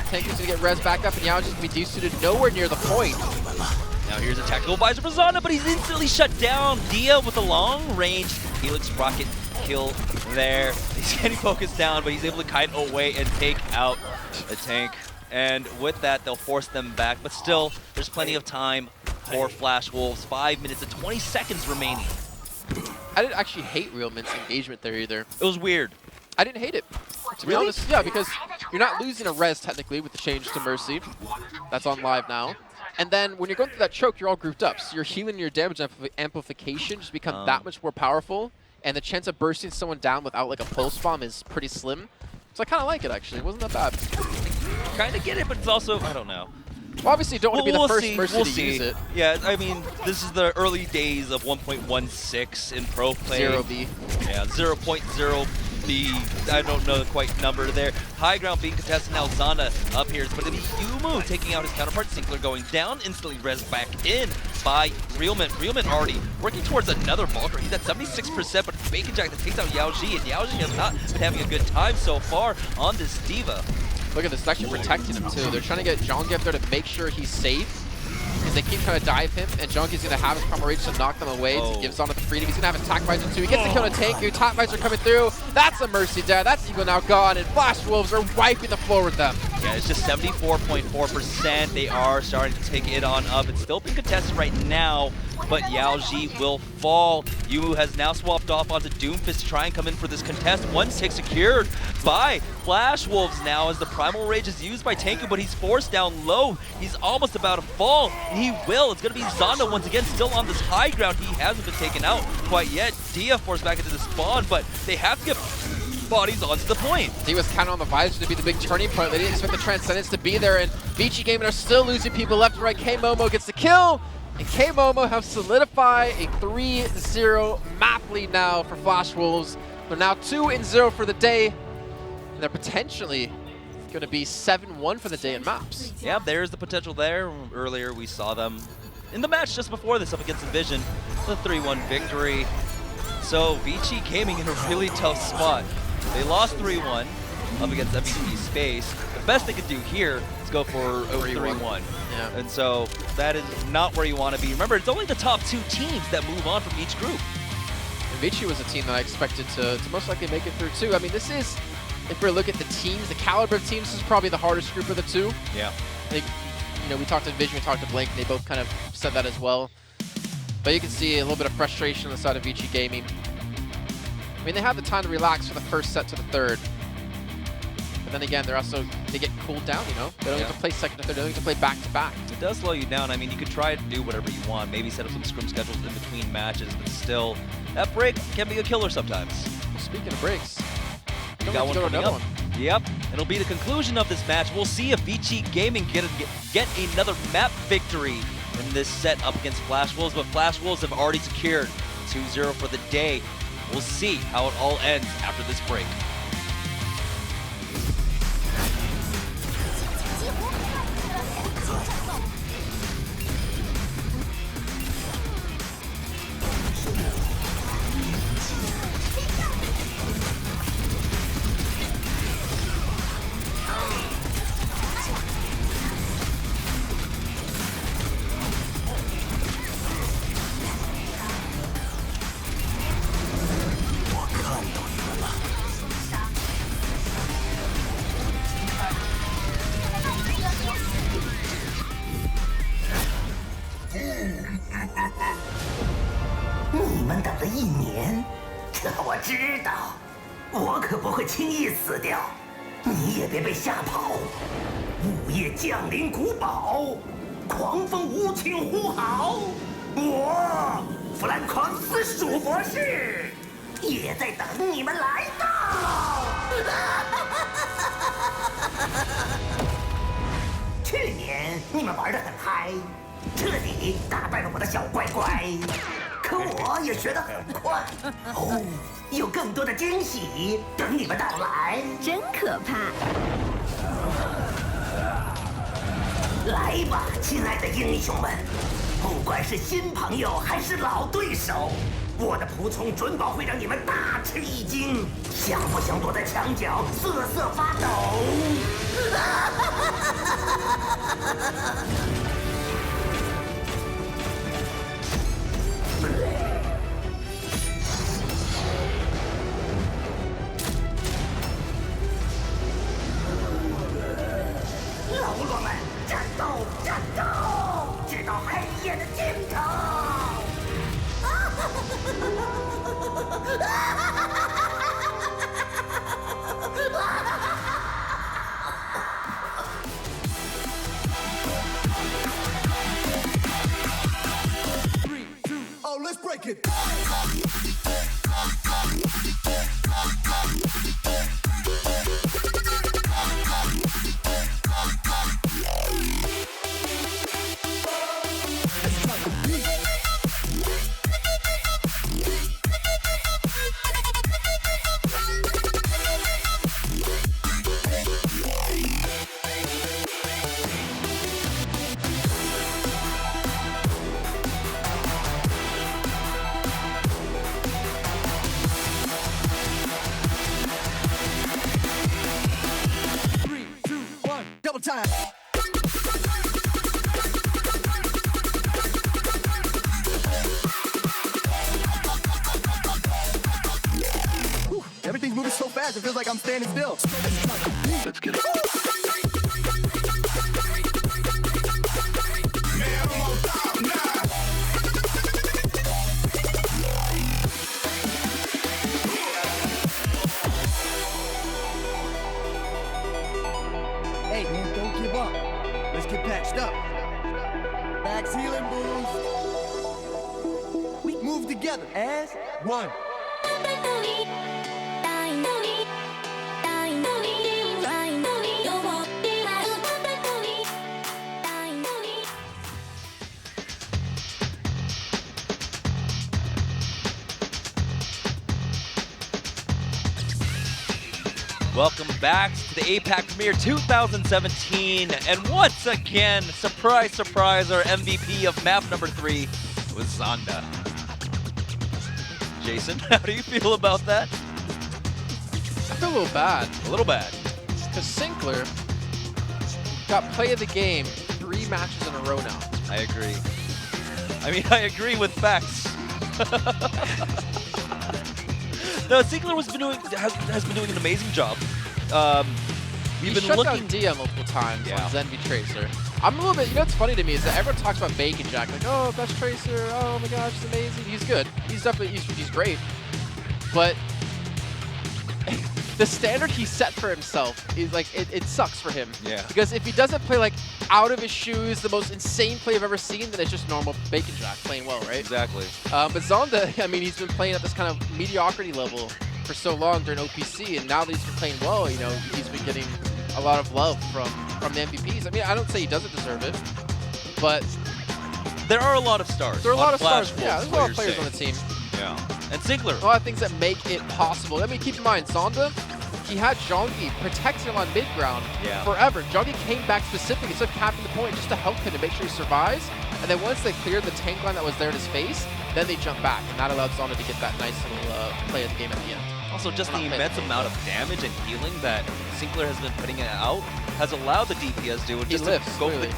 Tanker's going to get res back up, and Yaoji's going to be desuited nowhere near the point. Now here's a tactical visor for Zonda, but he's instantly shut down. Dia with a long-range Helix Rocket kill there. He's getting focused down, but he's able to kite away and take out the tank. And with that, they'll force them back. But still, there's plenty of time for Flash Wolves. 5 minutes and 20 seconds remaining. I didn't actually hate Realment's engagement there either. It was weird. I didn't hate it, to be honest. Yeah, because you're not losing a res technically with the change to Mercy. That's on live now. And then when you're going through that choke, you're all grouped up. So your healing and your damage amplification just become that much more powerful. And the chance of bursting someone down without like a pulse bomb is pretty slim. So I kind of like it, actually. It wasn't that bad. Kind of get it, but it's also, I don't know. Well, obviously, you don't want to be the first see. Mercy We'll to see. use it. Yeah, I mean, this is the early days of 1.16 in pro play. 0B. Yeah, 0.0B. I don't know the quite number there. High ground being contested now. Zana up here. But then Yumu taking out his counterpart. Sinclair going down. Instantly res back in by Realman. Realman already working towards another Valkyrie. He's at 76%, but Bacon Jack that takes out Yaoji. And Yaoji has not been having a good time so far on this Diva. Look at this, it's actually protecting him too. They're trying to get Jongi up there to make sure he's safe. Because they keep trying to dive him, and Jongi's going to have his Primal Rage to knock them away, to give Zana the freedom. He's going to have his Attack Visor too. He gets the kill to Tanku. Top Visor coming through. That's a Mercy dead. That's Eagle now gone, and Flash Wolves are wiping the floor with them. Yeah, it's just 74.4%. They are starting to take it on up. It's still being contested right now, but Yaoji will fall. Yu has now swapped off onto Doomfist to try and come in for this contest. 1-6 secured by Flash Wolves now as the Primal Rage is used by Tanku, but he's forced down low. He's almost about to fall, and he will. It's going to be Zana once again, still on this high ground. He hasn't been taken out quite yet. Dia forced back into the spawn, but they have to get bodies onto the point. He was counting on the Visor to be the big turning point. They didn't expect the Transcendence to be there, and Vici Gaming are still losing people left and right. K-Momo gets the kill, and K-Momo have solidified a 3-0 map lead now for Flash Wolves. They're now 2-0 for the day, and they're potentially going to be 7-1 for the day in maps. Yeah, there's the potential there. Earlier we saw them in the match just before this up against Envision, the 3-1 victory. So Vici Gaming in a really tough spot. They lost 3-1 up against MVP Space. The best they could do here is go for a 3-1. Yeah. And so that is not where you want to be. Remember, it's only the top 2 teams that move on from each group. And Vici was a team that I expected to most likely make it through too. I mean, this is, if we look at the teams, the caliber of teams, this is probably the hardest group of the two. Yeah. I think, you know, we talked to Vision, we talked to Blink, and they both kind of said that as well. But you can see a little bit of frustration on the side of Vici Gaming. I mean, they have the time to relax from the first set to the third. But then again, they get cooled down, you know? They don't get to play second to third, they don't get to play back-to-back. It does slow you down. I mean, you could try to do whatever you want, maybe set up some scrim schedules in between matches, but still, that break can be a killer sometimes. Speaking of breaks, we got one coming up. Yep, it'll be the conclusion of this match. We'll see if Vici Gaming get another map victory in this set up against Flash Wolves, but Flash Wolves have already secured 2-0 for the day. We'll see how it all ends after this break.你们等了1年，这我知道，我可不会轻易死掉，你也别被吓跑。午夜降临古堡，狂风无情呼号，我弗兰狂斯鼠博士也在等你们来到。去年你们玩得很嗨，彻底打败了我的小乖乖。可我也学得很快哦，有更多的惊喜等你们到来，真可怕！来吧，亲爱的英雄们，不管是新朋友还是老对手，我的仆从准保会让你们大吃一惊。想不想躲在墙角瑟瑟发抖？喽啰们，战斗，战斗，直到黑夜的尽头！Oh, let's break it. time. Whew, everything's moving so fast, it feels like I'm standing still. Let's get it. Hey, man, don't give up. Let's get patched up. Max healing boost. We move together as one. Welcome back to the APAC Premier 2017, and once again, surprise, surprise, our MVP of map number 3 was Zonda. Jason, how do you feel about that? I feel a little bad. A little bad. Because Sinclair got play of the game 3 matches in a row now. I agree. I mean, I agree with facts. No, Sinclair has been doing an amazing job. We've been shut looking down Dia multiple times Yeah. on Zenvi Tracer. I'm a little bit, you know what's funny to me is that everyone talks about Bacon Jack, like, oh, best Tracer, oh my gosh, he's amazing. He's good. He's definitely, he's great. But the standard he set for himself is like, it sucks for him. Yeah. Because if he doesn't play like out of his shoes, the most insane play I've ever seen, then it's just normal Bacon Jack playing well, right? Exactly. But Zonda, I mean, he's been playing at this kind of mediocrity level for so long during OPC, and now that he's been playing well, you know, he's been getting a lot of love from the MVPs. I mean, I don't say he doesn't deserve it, but there are a lot of stars. There are a lot of Flash stars. Yeah, Wolves, there's a lot what of players you're on the team. Yeah. And Sinclair. A lot of things that make it possible. I mean, keep in mind, Zonda, he had Zhongyi protect him on mid ground forever. Zhongyi came back specifically instead of capping the point just to help him to make sure he survives. And then once they cleared the tank line that was there in his face, then they jump back, and that allowed Zonda to get that nice little play of the game at the end. Also, just the immense amount of damage and healing that Sinclair has been putting out has allowed the DPS to just go for the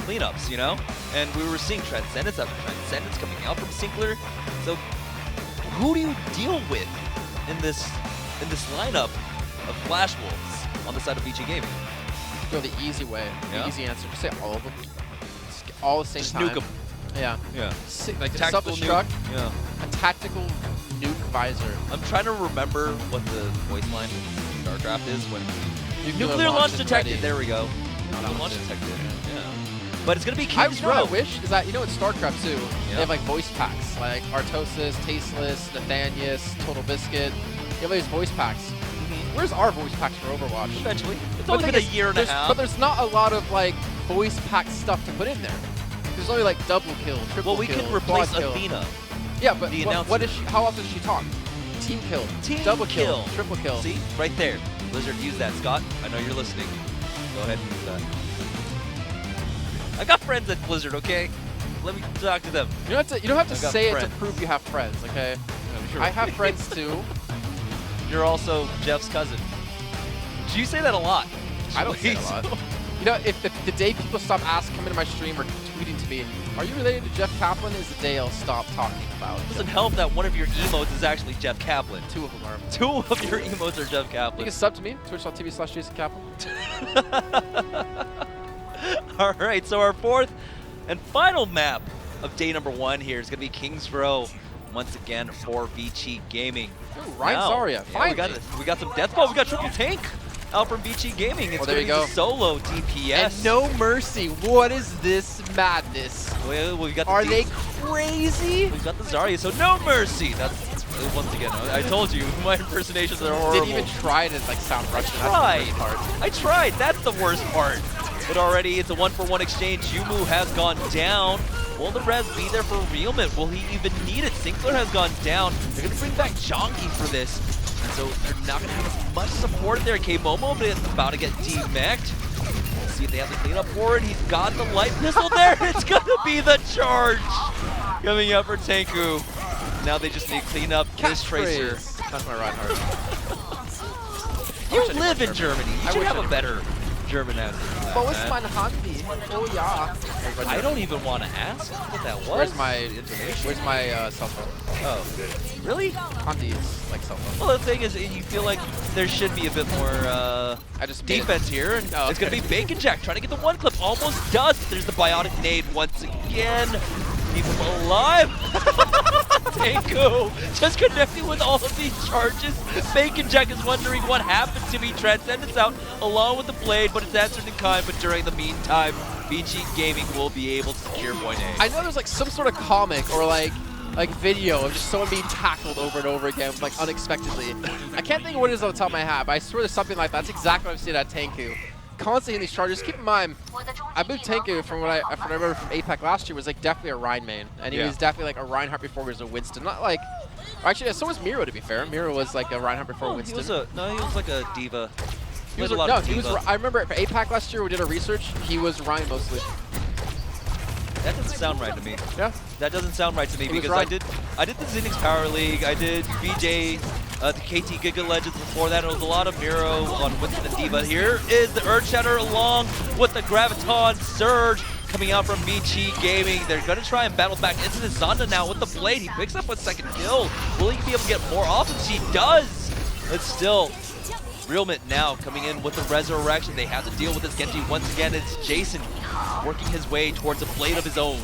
cleanups, you know? And we were seeing Transcendence after Transcendence coming out from Sinclair. So who do you deal with in this lineup of Flash Wolves on the side of Vici Gaming? Go the easy way, the easy answer. Just say all of them. All at the same nuke time. them. Yeah. Yeah. Like tactical self-destruct. Yeah. A tactical nuke visor. I'm trying to remember what the voice line in StarCraft is when nuclear launch launch is detected. ready. There we go. Nuclear launch detected. Yeah. But it's gonna be King's What I Row. wish is that, you know, in StarCraft 2, they have like voice packs, like Artosis, Tasteless, Nathanius, Total Biscuit. You have these voice packs. Where's our voice packs for Overwatch? Eventually. It's But only been a year and a half. But there's not a lot of like voice pack stuff to put in there. There's only like double kill, triple Well, we kill, could replace quad kill. Athena. Yeah, but the what is she? How often does she talk? Team kill, double kill, triple kill. See, right there. Blizzard, use that. Scott, I know you're listening. Go ahead and use that. I got friends at Blizzard, okay? Let me talk to them. You don't have to I got say it friends. to prove you have friends, okay? Sure. I have friends too. You're also Jeff's cousin. You say that a lot. I don't say it a lot. You know, if the day people stop coming to my stream or tweeting to me, are you related to Jeff Kaplan, is the day I'll stop talking about it. It doesn't help that one of your emotes is actually Jeff Kaplan. 2 of them are. 2 of your emotes are Jeff Kaplan. You can sub to me, twitch.tv/Jason Kaplan. All right, so our 4th and final map of day number 1 here is going to be King's Row, once again for Vici Gaming. Ooh, Ryan Zarya, finally. We got some death ball. We got triple tank out from Vici Gaming. It's there you go. Solo DPS. And no mercy. What is this madness? Well, we got the Are they crazy? We've got the Zarya, so no mercy. That's once again. I told you my impersonations are horrible. Didn't even try to like sound Russian. I That's the worst part. I tried. That's the worst part. But already it's a 1-for-1 exchange. Yumu has gone down. Will the res be there for Realment? Will he even need it? Sinclair has gone down. They're going to bring back Jonky for this. And so they're not going to have as much support there. K-Momo, but it's about to get demeched. Let's see if they have the cleanup for it. He's got the light pistol there. It's going to be the charge coming up for Tanku. Now they just need to clean up this Tracer. That's my Reinhardt. You live in Germany. You should have a better German accent. What was mein Handy? Oh yeah. I don't even want to ask what that was. Where's my cell phone? Oh, really? Handy is like cell phone. Well, the thing is, you feel like there should be a bit more defense here, and it's going to be Bacon Jack trying to get the one clip. Almost does. There's the biotic nade once again. Keep him alive. Tenku just connecting with all of these charges. Bacon Jack is wondering what happened to me. Transcendence out along with the blade, but it's answered in kind. But during the meantime, Vici Gaming will be able to secure point A. I know there's like some sort of comic or like video of just someone being tackled over and over again, like unexpectedly. I can't think of what it is on the top of my head, but I swear there's something like that. That's exactly what I've seen at Tenku. Constantly in these charges. Keep in mind, I moved Tenku from what I remember from APAC last year was like definitely a Rhine main, and he was definitely like a Reinhardt before he was a Winston. Not like, actually, so was Miro to be fair. Miro was like a Reinhardt before Winston. He was like a diva. He was I remember for APAC last year we did a research. He was Rhine mostly. That doesn't sound right to me. Yeah. That doesn't sound right to me because I did the Zenix Power League, I did BJ, the KT Giga Legends before that. It was a lot of Miro on Winston and Diva. Here is the Earth Shatter along with the Graviton Surge coming out from Vici Gaming. They're going to try and battle back into the Zonda now with the blade. He picks up a second kill. Will he be able to get more offense? He does. It's still Realmint now coming in with the Resurrection. They have to deal with this Genji once again. It's Jason working his way towards a blade of his own.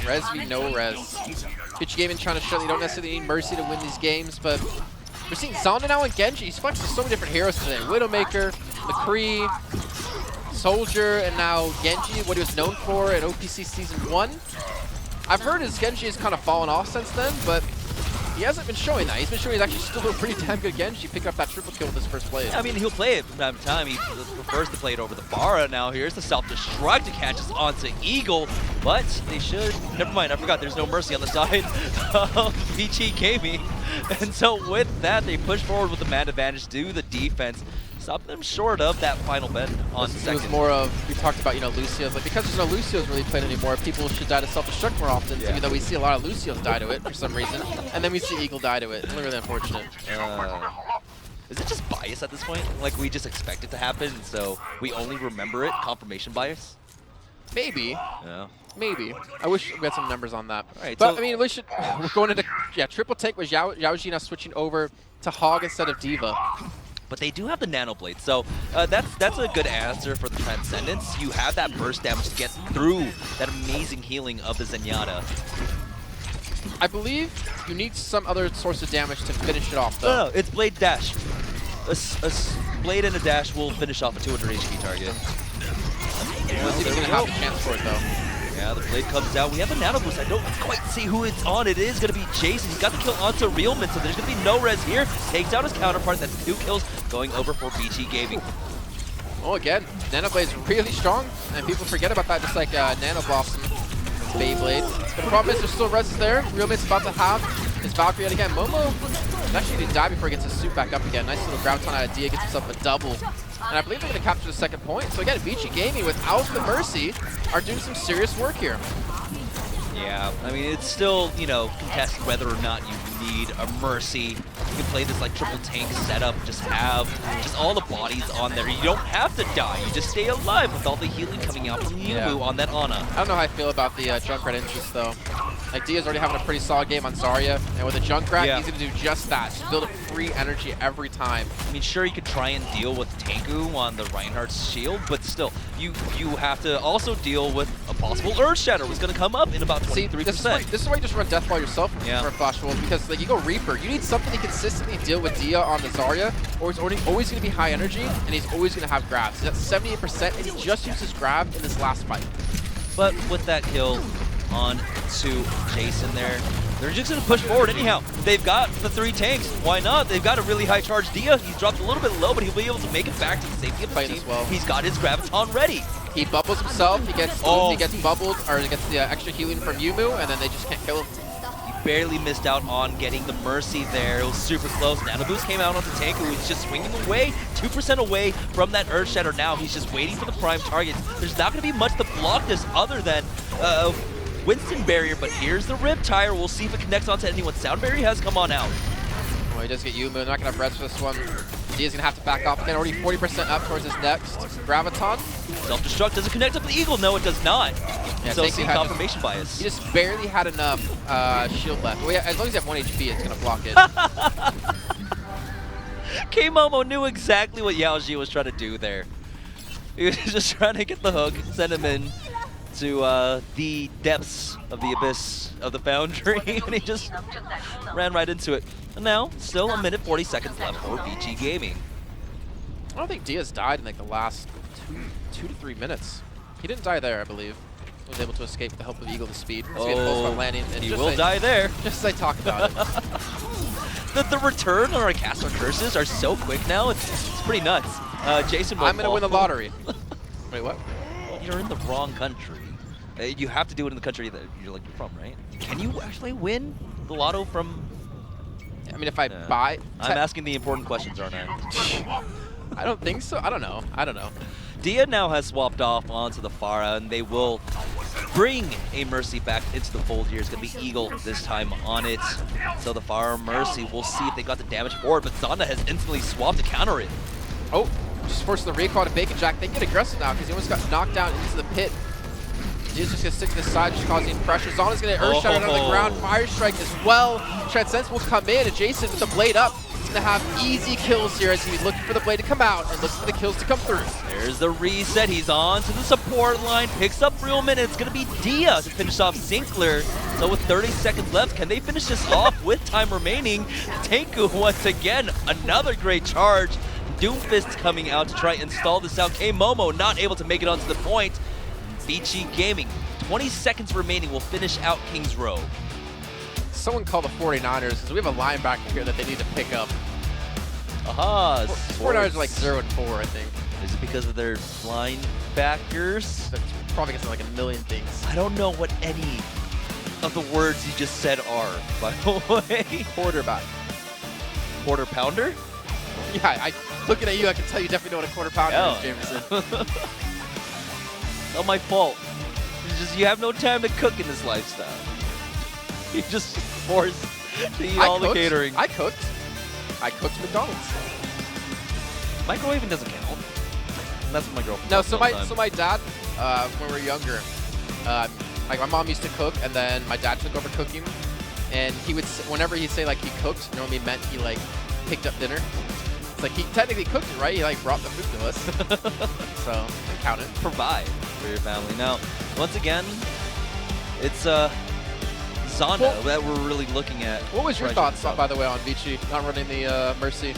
Res v no res. Vici Gaming trying to show that you don't necessarily need Mercy to win these games, but we're seeing Zonda now and Genji. He's flexing so many different heroes today. Widowmaker, McCree, Soldier, and now Genji, what he was known for in OPC Season 1. I've heard his Genji has kind of fallen off since then, but he hasn't been showing that. He's been showing he's actually still doing pretty damn good Genji. Pick up that triple kill with his first play. I mean, he'll play it from time to time. He prefers to play it over the Bara. Now here's the self-destruct to catch us onto Eagle, but they should. Never mind, I forgot there's no Mercy on the side of Vici Gaming. And so with that, they push forward with the man advantage, do the defense. Stop them short of that final bend on second. It was more of, we talked about, Lucio's, like because there's no Lucio's really played anymore, people should die to self-destruct more often, even though we see a lot of Lucio's die to it for some reason, and then we see Eagle die to it. It's really unfortunate. Is it just bias at this point? Like we just expect it to happen, so we only remember it? Confirmation bias? Maybe. Yeah. Maybe. I wish we had some numbers on that. All right, but so I mean, we should. We're going into triple take with Yaoji now switching over to Hog instead of Diva. But they do have the Nano Blade, so that's a good answer for the Transcendence. You have that burst damage to get through that amazing healing of the Zenyatta. I believe you need some other source of damage to finish it off, though. No, it's Blade Dash. A Blade and a Dash will finish off a 200 HP target. Let's see if he's going to have a chance for it, though. Yeah, the blade comes out. We have a Nano Boost. I don't quite see who it's on. It is going to be Jason. He's got the kill onto Realmint, so there's going to be no res here. Takes out his counterpart. That's 2 kills going over for Vici Gaming. Oh, again, Nano Blade's really strong, and people forget about that, just like Nano Blossom, Beyblade. But the problem is there's still res there. Realmint's about to have his Valkyrie yet again. Momo actually didn't die before he gets his suit back up again. Nice little Graviton out of Dia, gets himself a double. And I believe they're going to capture the second point. So again, Vici Gaming without the Mercy are doing some serious work here. Yeah, I mean, it's still, contested whether or not you need a Mercy. You can play this like triple tank setup, just have all the bodies on there. You don't have to die, you just stay alive with all the healing coming out from Yumu on that Ana. I don't know how I feel about the Junkrat interest though. Like Dia's already having a pretty solid game on Zarya, and with a Junkrat, he's going to do just that. Just build up free energy every time. I mean, sure, you could try and deal with Tenku on the Reinhardt's shield, but still, you have to also deal with a possible Earth Shatter, was going to come up in about 23%. See, this is why you just run Deathball yourself for Flash Wolf, because like you go Reaper, you need something to consistently deal with Dia on the Zarya, or he's always going to be high energy, and he's always going to have grabs. He's at 78%, and he just used his grab in this last fight. But with that kill on to Jason there, they're just going to push forward anyhow. They've got the 3 tanks. Why not? They've got a really high charge Dia. He's dropped a little bit low, but he'll be able to make it back to the safety of the team. Well. He's got his Graviton ready. He bubbles himself, he gets he gets bubbled, or he gets the extra healing from Yumu, and then they just can't kill him. He barely missed out on getting the Mercy there. It was super close. Nano Boost came out onto Tenku, who's just swinging away, 2% away from that Earth Shatter now. He's just waiting for the prime targets. There's not going to be much to block this other than Winston Barrier, but here's the Riptire. We'll see if it connects onto anyone. Sound Barrier has come on out. Well, he does get Yumu. Not going to have rest for this one. Dia's going to have to back off again. Already 40% up towards his next Graviton. Self-destruct, does it connect up the Eagle? No, it does not. Yeah, So Tankoo see had confirmation bias. He just barely had enough shield left. Well, yeah, as long as you have 1 HP, it's going to block it. K-Momo knew exactly what Yao Ji was trying to do there. He was just trying to get the hook, send him in to the depths of the abyss of the Foundry, and he just ran right into it. And now, still 1 minute 40 seconds left for Vici Gaming. I don't think Diaz died in like the last two to 3 minutes. He didn't die there, I believe. He was able to escape with the help of Eagle to speed. So he had pulse while landing. And he just will die there. Just as I talk about it. The return on our caster curses are so quick now, it's pretty nuts. Jason will I'm going to win the lottery. Wait, what? You're in the wrong country. You have to do it in the country that you're from, right? Can you actually win the lotto from... I mean, if I buy... I'm asking the important questions, aren't I? I don't think so. I don't know. I don't know. Dia now has swapped off onto the Pharah, and they will bring a Mercy back into the fold here. It's going to be Eagle this time on it. So the Pharah Mercy, we'll see if they got the damage for it, but Zonda has instantly swapped to counter it. Oh, just forcing the recall to Bacon Jack. They can get aggressive now because he almost got knocked down into the pit. He's just going to stick to the side, just causing pressure. Zonda's going to Earth Shatter on the ground. Fire Strike as well. Transcendence will come in. Adjacent with the blade up. He's going to have easy kills here as he's looking for the blade to come out and looking for the kills to come through. There's the reset. He's on to the support line. Picks up real minutes. It's going to be Dia to finish off Sinclair. So with 30 seconds left, can they finish this off with time remaining? Tankoo once again, another great charge. Doomfist coming out to try and stall this out. K-Momo not able to make it onto the point. Vici Gaming, 20 seconds remaining, will finish out King's Row. Someone call the 49ers because we have a linebacker here that they need to pick up. Aha. 49ers are like 0-4, I think. Is it because of their linebackers? That's probably because of like a million things. I don't know what any of the words you just said are, by the way. Quarterback. Quarter pounder? Yeah, looking at you, I can tell you definitely know what a quarter pounder is, Jameson. Not my fault. It's just you have no time to cook in this lifestyle. You just forced to eat all the catering. I cooked McDonald's. Microwaving doesn't count. That's what my girlfriend. No, so my dad, when we were younger, like my mom used to cook, and then my dad took over cooking, and he would whenever he'd say like he cooked, normally meant he like picked up dinner. It's like he technically cooked it, right? He like brought the food to us. So it counted. Provide for your family. Now, once again, it's Zonda that we're really looking at. What was your thoughts, by the way, on Vici not running the Mercy?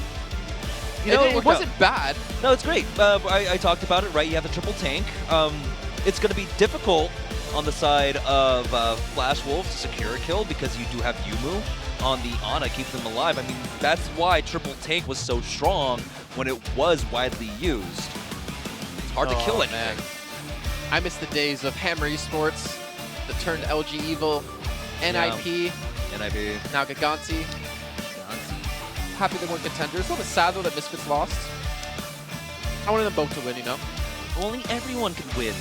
You know, it wasn't bad. No, it's great. I talked about it, right? You have the triple tank. It's going to be difficult on the side of Flash Wolf to secure a kill because you do have Yumu on the Ana, keep them alive. I mean, that's why triple tank was so strong when it was widely used. It's hard to kill anything. Man. I miss the days of Hammer Esports that turned LG Evil, NIP, now Giganti. Happy they weren't contenders. A little bit sad though that Misfits lost. I wanted them both to win, you know? Only everyone can win,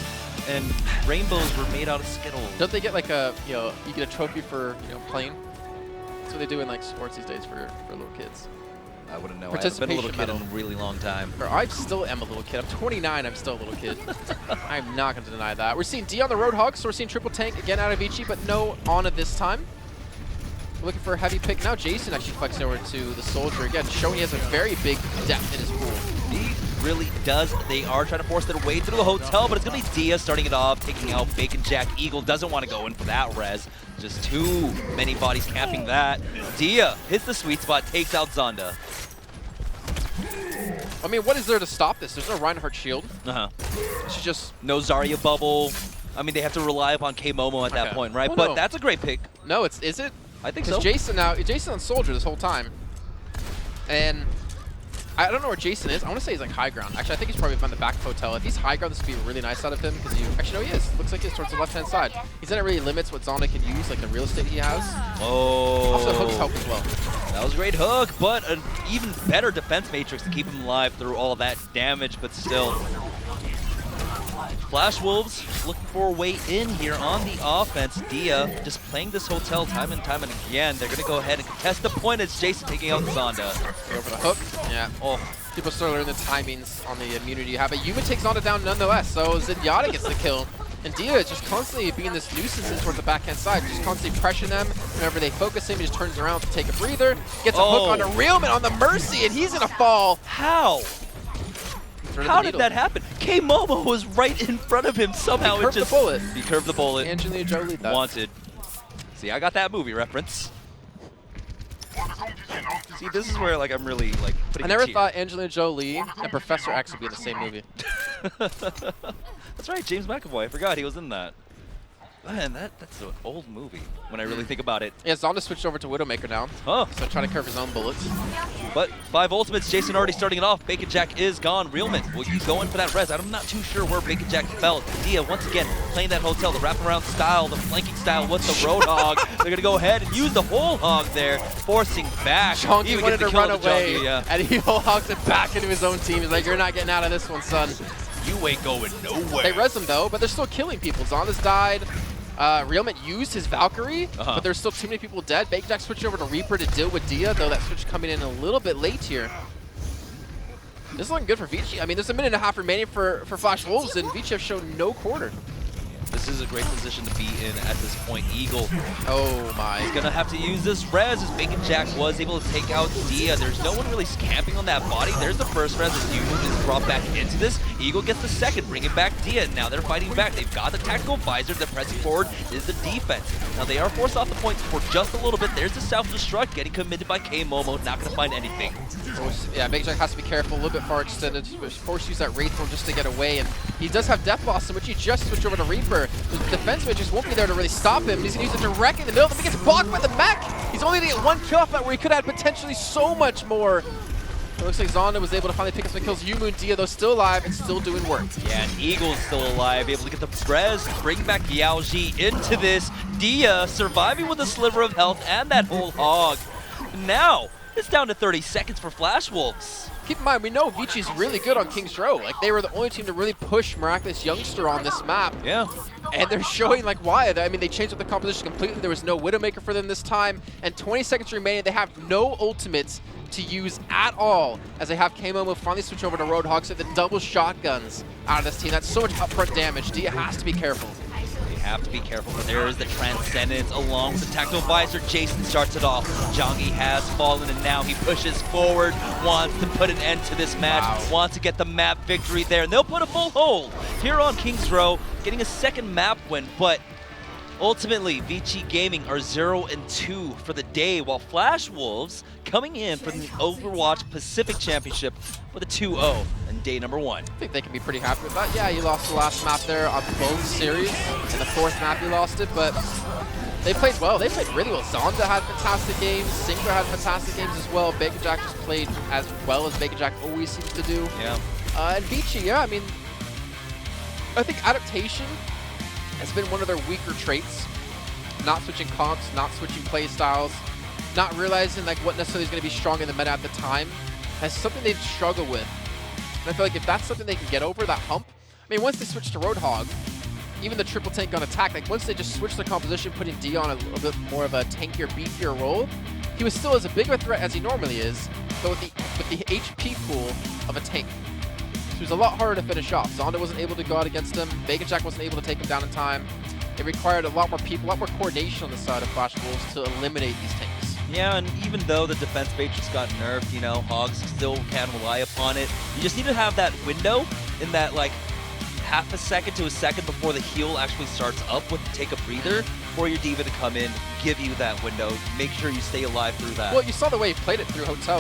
and rainbows were made out of Skittles. Don't they get like a, you get a trophy for, playing? That's what they do in like sports these days for little kids. I wouldn't know. I haven't been a little kid in a really long time. I still am a little kid. I'm 29. I'm still a little kid. I'm not going to deny that. We're seeing D on the Roadhog, so we're seeing triple tank again out of Vici, but no Ana this time. We're looking for a heavy pick. Now Jason actually flexing over to the Soldier. Again, showing he has a very big depth in his pool. He really does. They are trying to force their way through the hotel, but it's going to be Dia starting it off, taking out Bacon Jack. Eagle doesn't want to go in for that res. Just too many bodies capping that. Dia hits the sweet spot, takes out Zonda. I mean, what is there to stop this? There's no Reinhardt shield. She's just... No Zarya bubble. I mean, they have to rely upon K-Momo at that point, right? Well, but that's a great pick. No, is it? I think so. Jason on Soldier this whole time. And I don't know where Jason is. I want to say he's like high ground. Actually, I think he's probably behind the back of hotel. If he's high ground, this would be really nice out of him because actually, no, he is. Looks like he's towards the left-hand side. He's that really limits what Zonda can use, like the real estate he has. Oh. Also, hooks help as well. That was a great hook, but an even better defense matrix to keep him alive through all that damage, but still. Flash Wolves looking for a way in here on the offense. Dia just playing this hotel time and time and again. They're going to go ahead and contest the point as Jason taking out Zonda. Go for the hook. Yeah. Oh, people start learning the timings on the immunity you have. But Yuma takes Zonda down nonetheless, so Zenyatta gets the kill. And Dia is just constantly being this nuisance in towards the backhand side, just constantly pressuring them. Whenever they focus him, he just turns around to take a breather, gets a hook on a Realman on the Mercy, and he's gonna fall. How? How did that happen? K-Momo was right in front of him somehow. He curved the bullet. He curved the bullet. Angelina Jolie that. Wanted. See, I got that movie reference. See, this is where like I'm really like putting I never thought Angelina Jolie and Professor X would be in the same movie. That's right, James McAvoy. I forgot he was in that. Man, that's an old movie when I really think about it. Yeah, Zonda switched over to Widowmaker now. Oh. So trying to curve his own bullets. But 5 ultimates, Jason already starting it off. Bacon Jack is gone. Realman, will you go in for that res? I'm not too sure where Bacon Jack fell. Dia, once again, playing that hotel, the wraparound style, the flanking style with the Roadhog. They're going to go ahead and use the whole hog there, forcing back. Chonky wanted to run away, Chonky, and he whole hogs it back into his own team. He's like, you're not getting out of this one, son. You ain't going nowhere. They res him, though, but they're still killing people. Zonda's died. Realman used his Valkyrie, but there's still too many people dead. Bacon Jack switched over to Reaper to deal with Dia, though that switch coming in a little bit late here. This is looking good for Vici. I mean, there's a minute and a half remaining for Flash Wolves, and Vici have shown no quarter. This is a great position to be in at this point. Eagle. Oh my. He's going to have to use this res as Bacon Jack was able to take out Dia. There's no one really camping on that body. There's the first res as Yumu is brought back into this. Eagle gets the second, bringing back Dia. Now they're fighting back. They've got the tactical visor. They're pressing forward is the defense. Now they are forced off the points for just a little bit. There's the self-destruct getting committed by K-Momo. Not going to find anything. Yeah, Bacon Jack has to be careful, a little bit far extended. Forced to use that Wraith Form just to get away. And he does have Death Blossom, which he just switched over to Reaper. The defense just won't be there to really stop him. He's going to use it directly in the middle. Then he gets blocked by the mech. He's only going to get one kill off that where he could have potentially so much more. It looks like Zonda was able to finally pick up some kills. Yumu and Dia, though, still alive and still doing work. Yeah, and Eagle's still alive, able to get the res, bring back Yaoji into this. Dia surviving with a sliver of health and that whole hog. Now, it's down to 30 seconds for Flash Wolves. Keep in mind, we know Vici's really good on King's Row. Like, they were the only team to really push Miraculous Youngster on this map. Yeah. And they're showing, like, why. I mean, they changed up the composition completely. There was no Widowmaker for them this time. And 20 seconds remaining. They have no ultimates to use at all, as they have K-Momo finally switch over to Roadhog, so the double shotguns out of this team. That's so much upfront damage. Dia has to be careful. Have to be careful, but there is the Transcendence along with the Tactical Visor. Jason starts it off. Jongi has fallen, and now he pushes forward, wants to put an end to this match, wants to get the map victory there, and they'll put a full hold here on King's Row, getting a second map win, but ultimately, Vici Gaming are 0-2 for the day, while Flash Wolves coming in from the Overwatch Pacific Championship with a 2-0 in day number 1. I think they can be pretty happy with that. Yeah, you lost the last map there on both series. In the 4th map, you lost it, but they played well. They played really well. Zonda had fantastic games. Synchro had fantastic games as well. Bacon Jack just played as well as Bacon Jack always seems to do. Yeah. And Vici, yeah, I mean, I think adaptation has been one of their weaker traits. Not switching comps, not switching play styles, not realizing like what necessarily is going to be strong in the meta at the time. That's something they've struggled with. And I feel like if that's something they can get over, that hump, I mean, once they switch to Roadhog, even the triple tank on attack, like once they just switch the composition, putting D on a bit more of a tankier, beefier role, he was still as a bigger threat as he normally is, but with the HP pool of a tank. So he was a lot harder to finish off. Zonda wasn't able to go out against him. Bacon Jack wasn't able to take him down in time. It required a lot more people, a lot more coordination on the side of Flash Wolves to eliminate these tanks. Yeah, and even though the defense matrix got nerfed, you know, Hogs still can rely upon it. You just need to have that window in that, like, half a second to a second before the heal actually starts up with take a breather for your diva to come in, give you that window, make sure you stay alive through that. Well, you saw the way he played it through Hotel.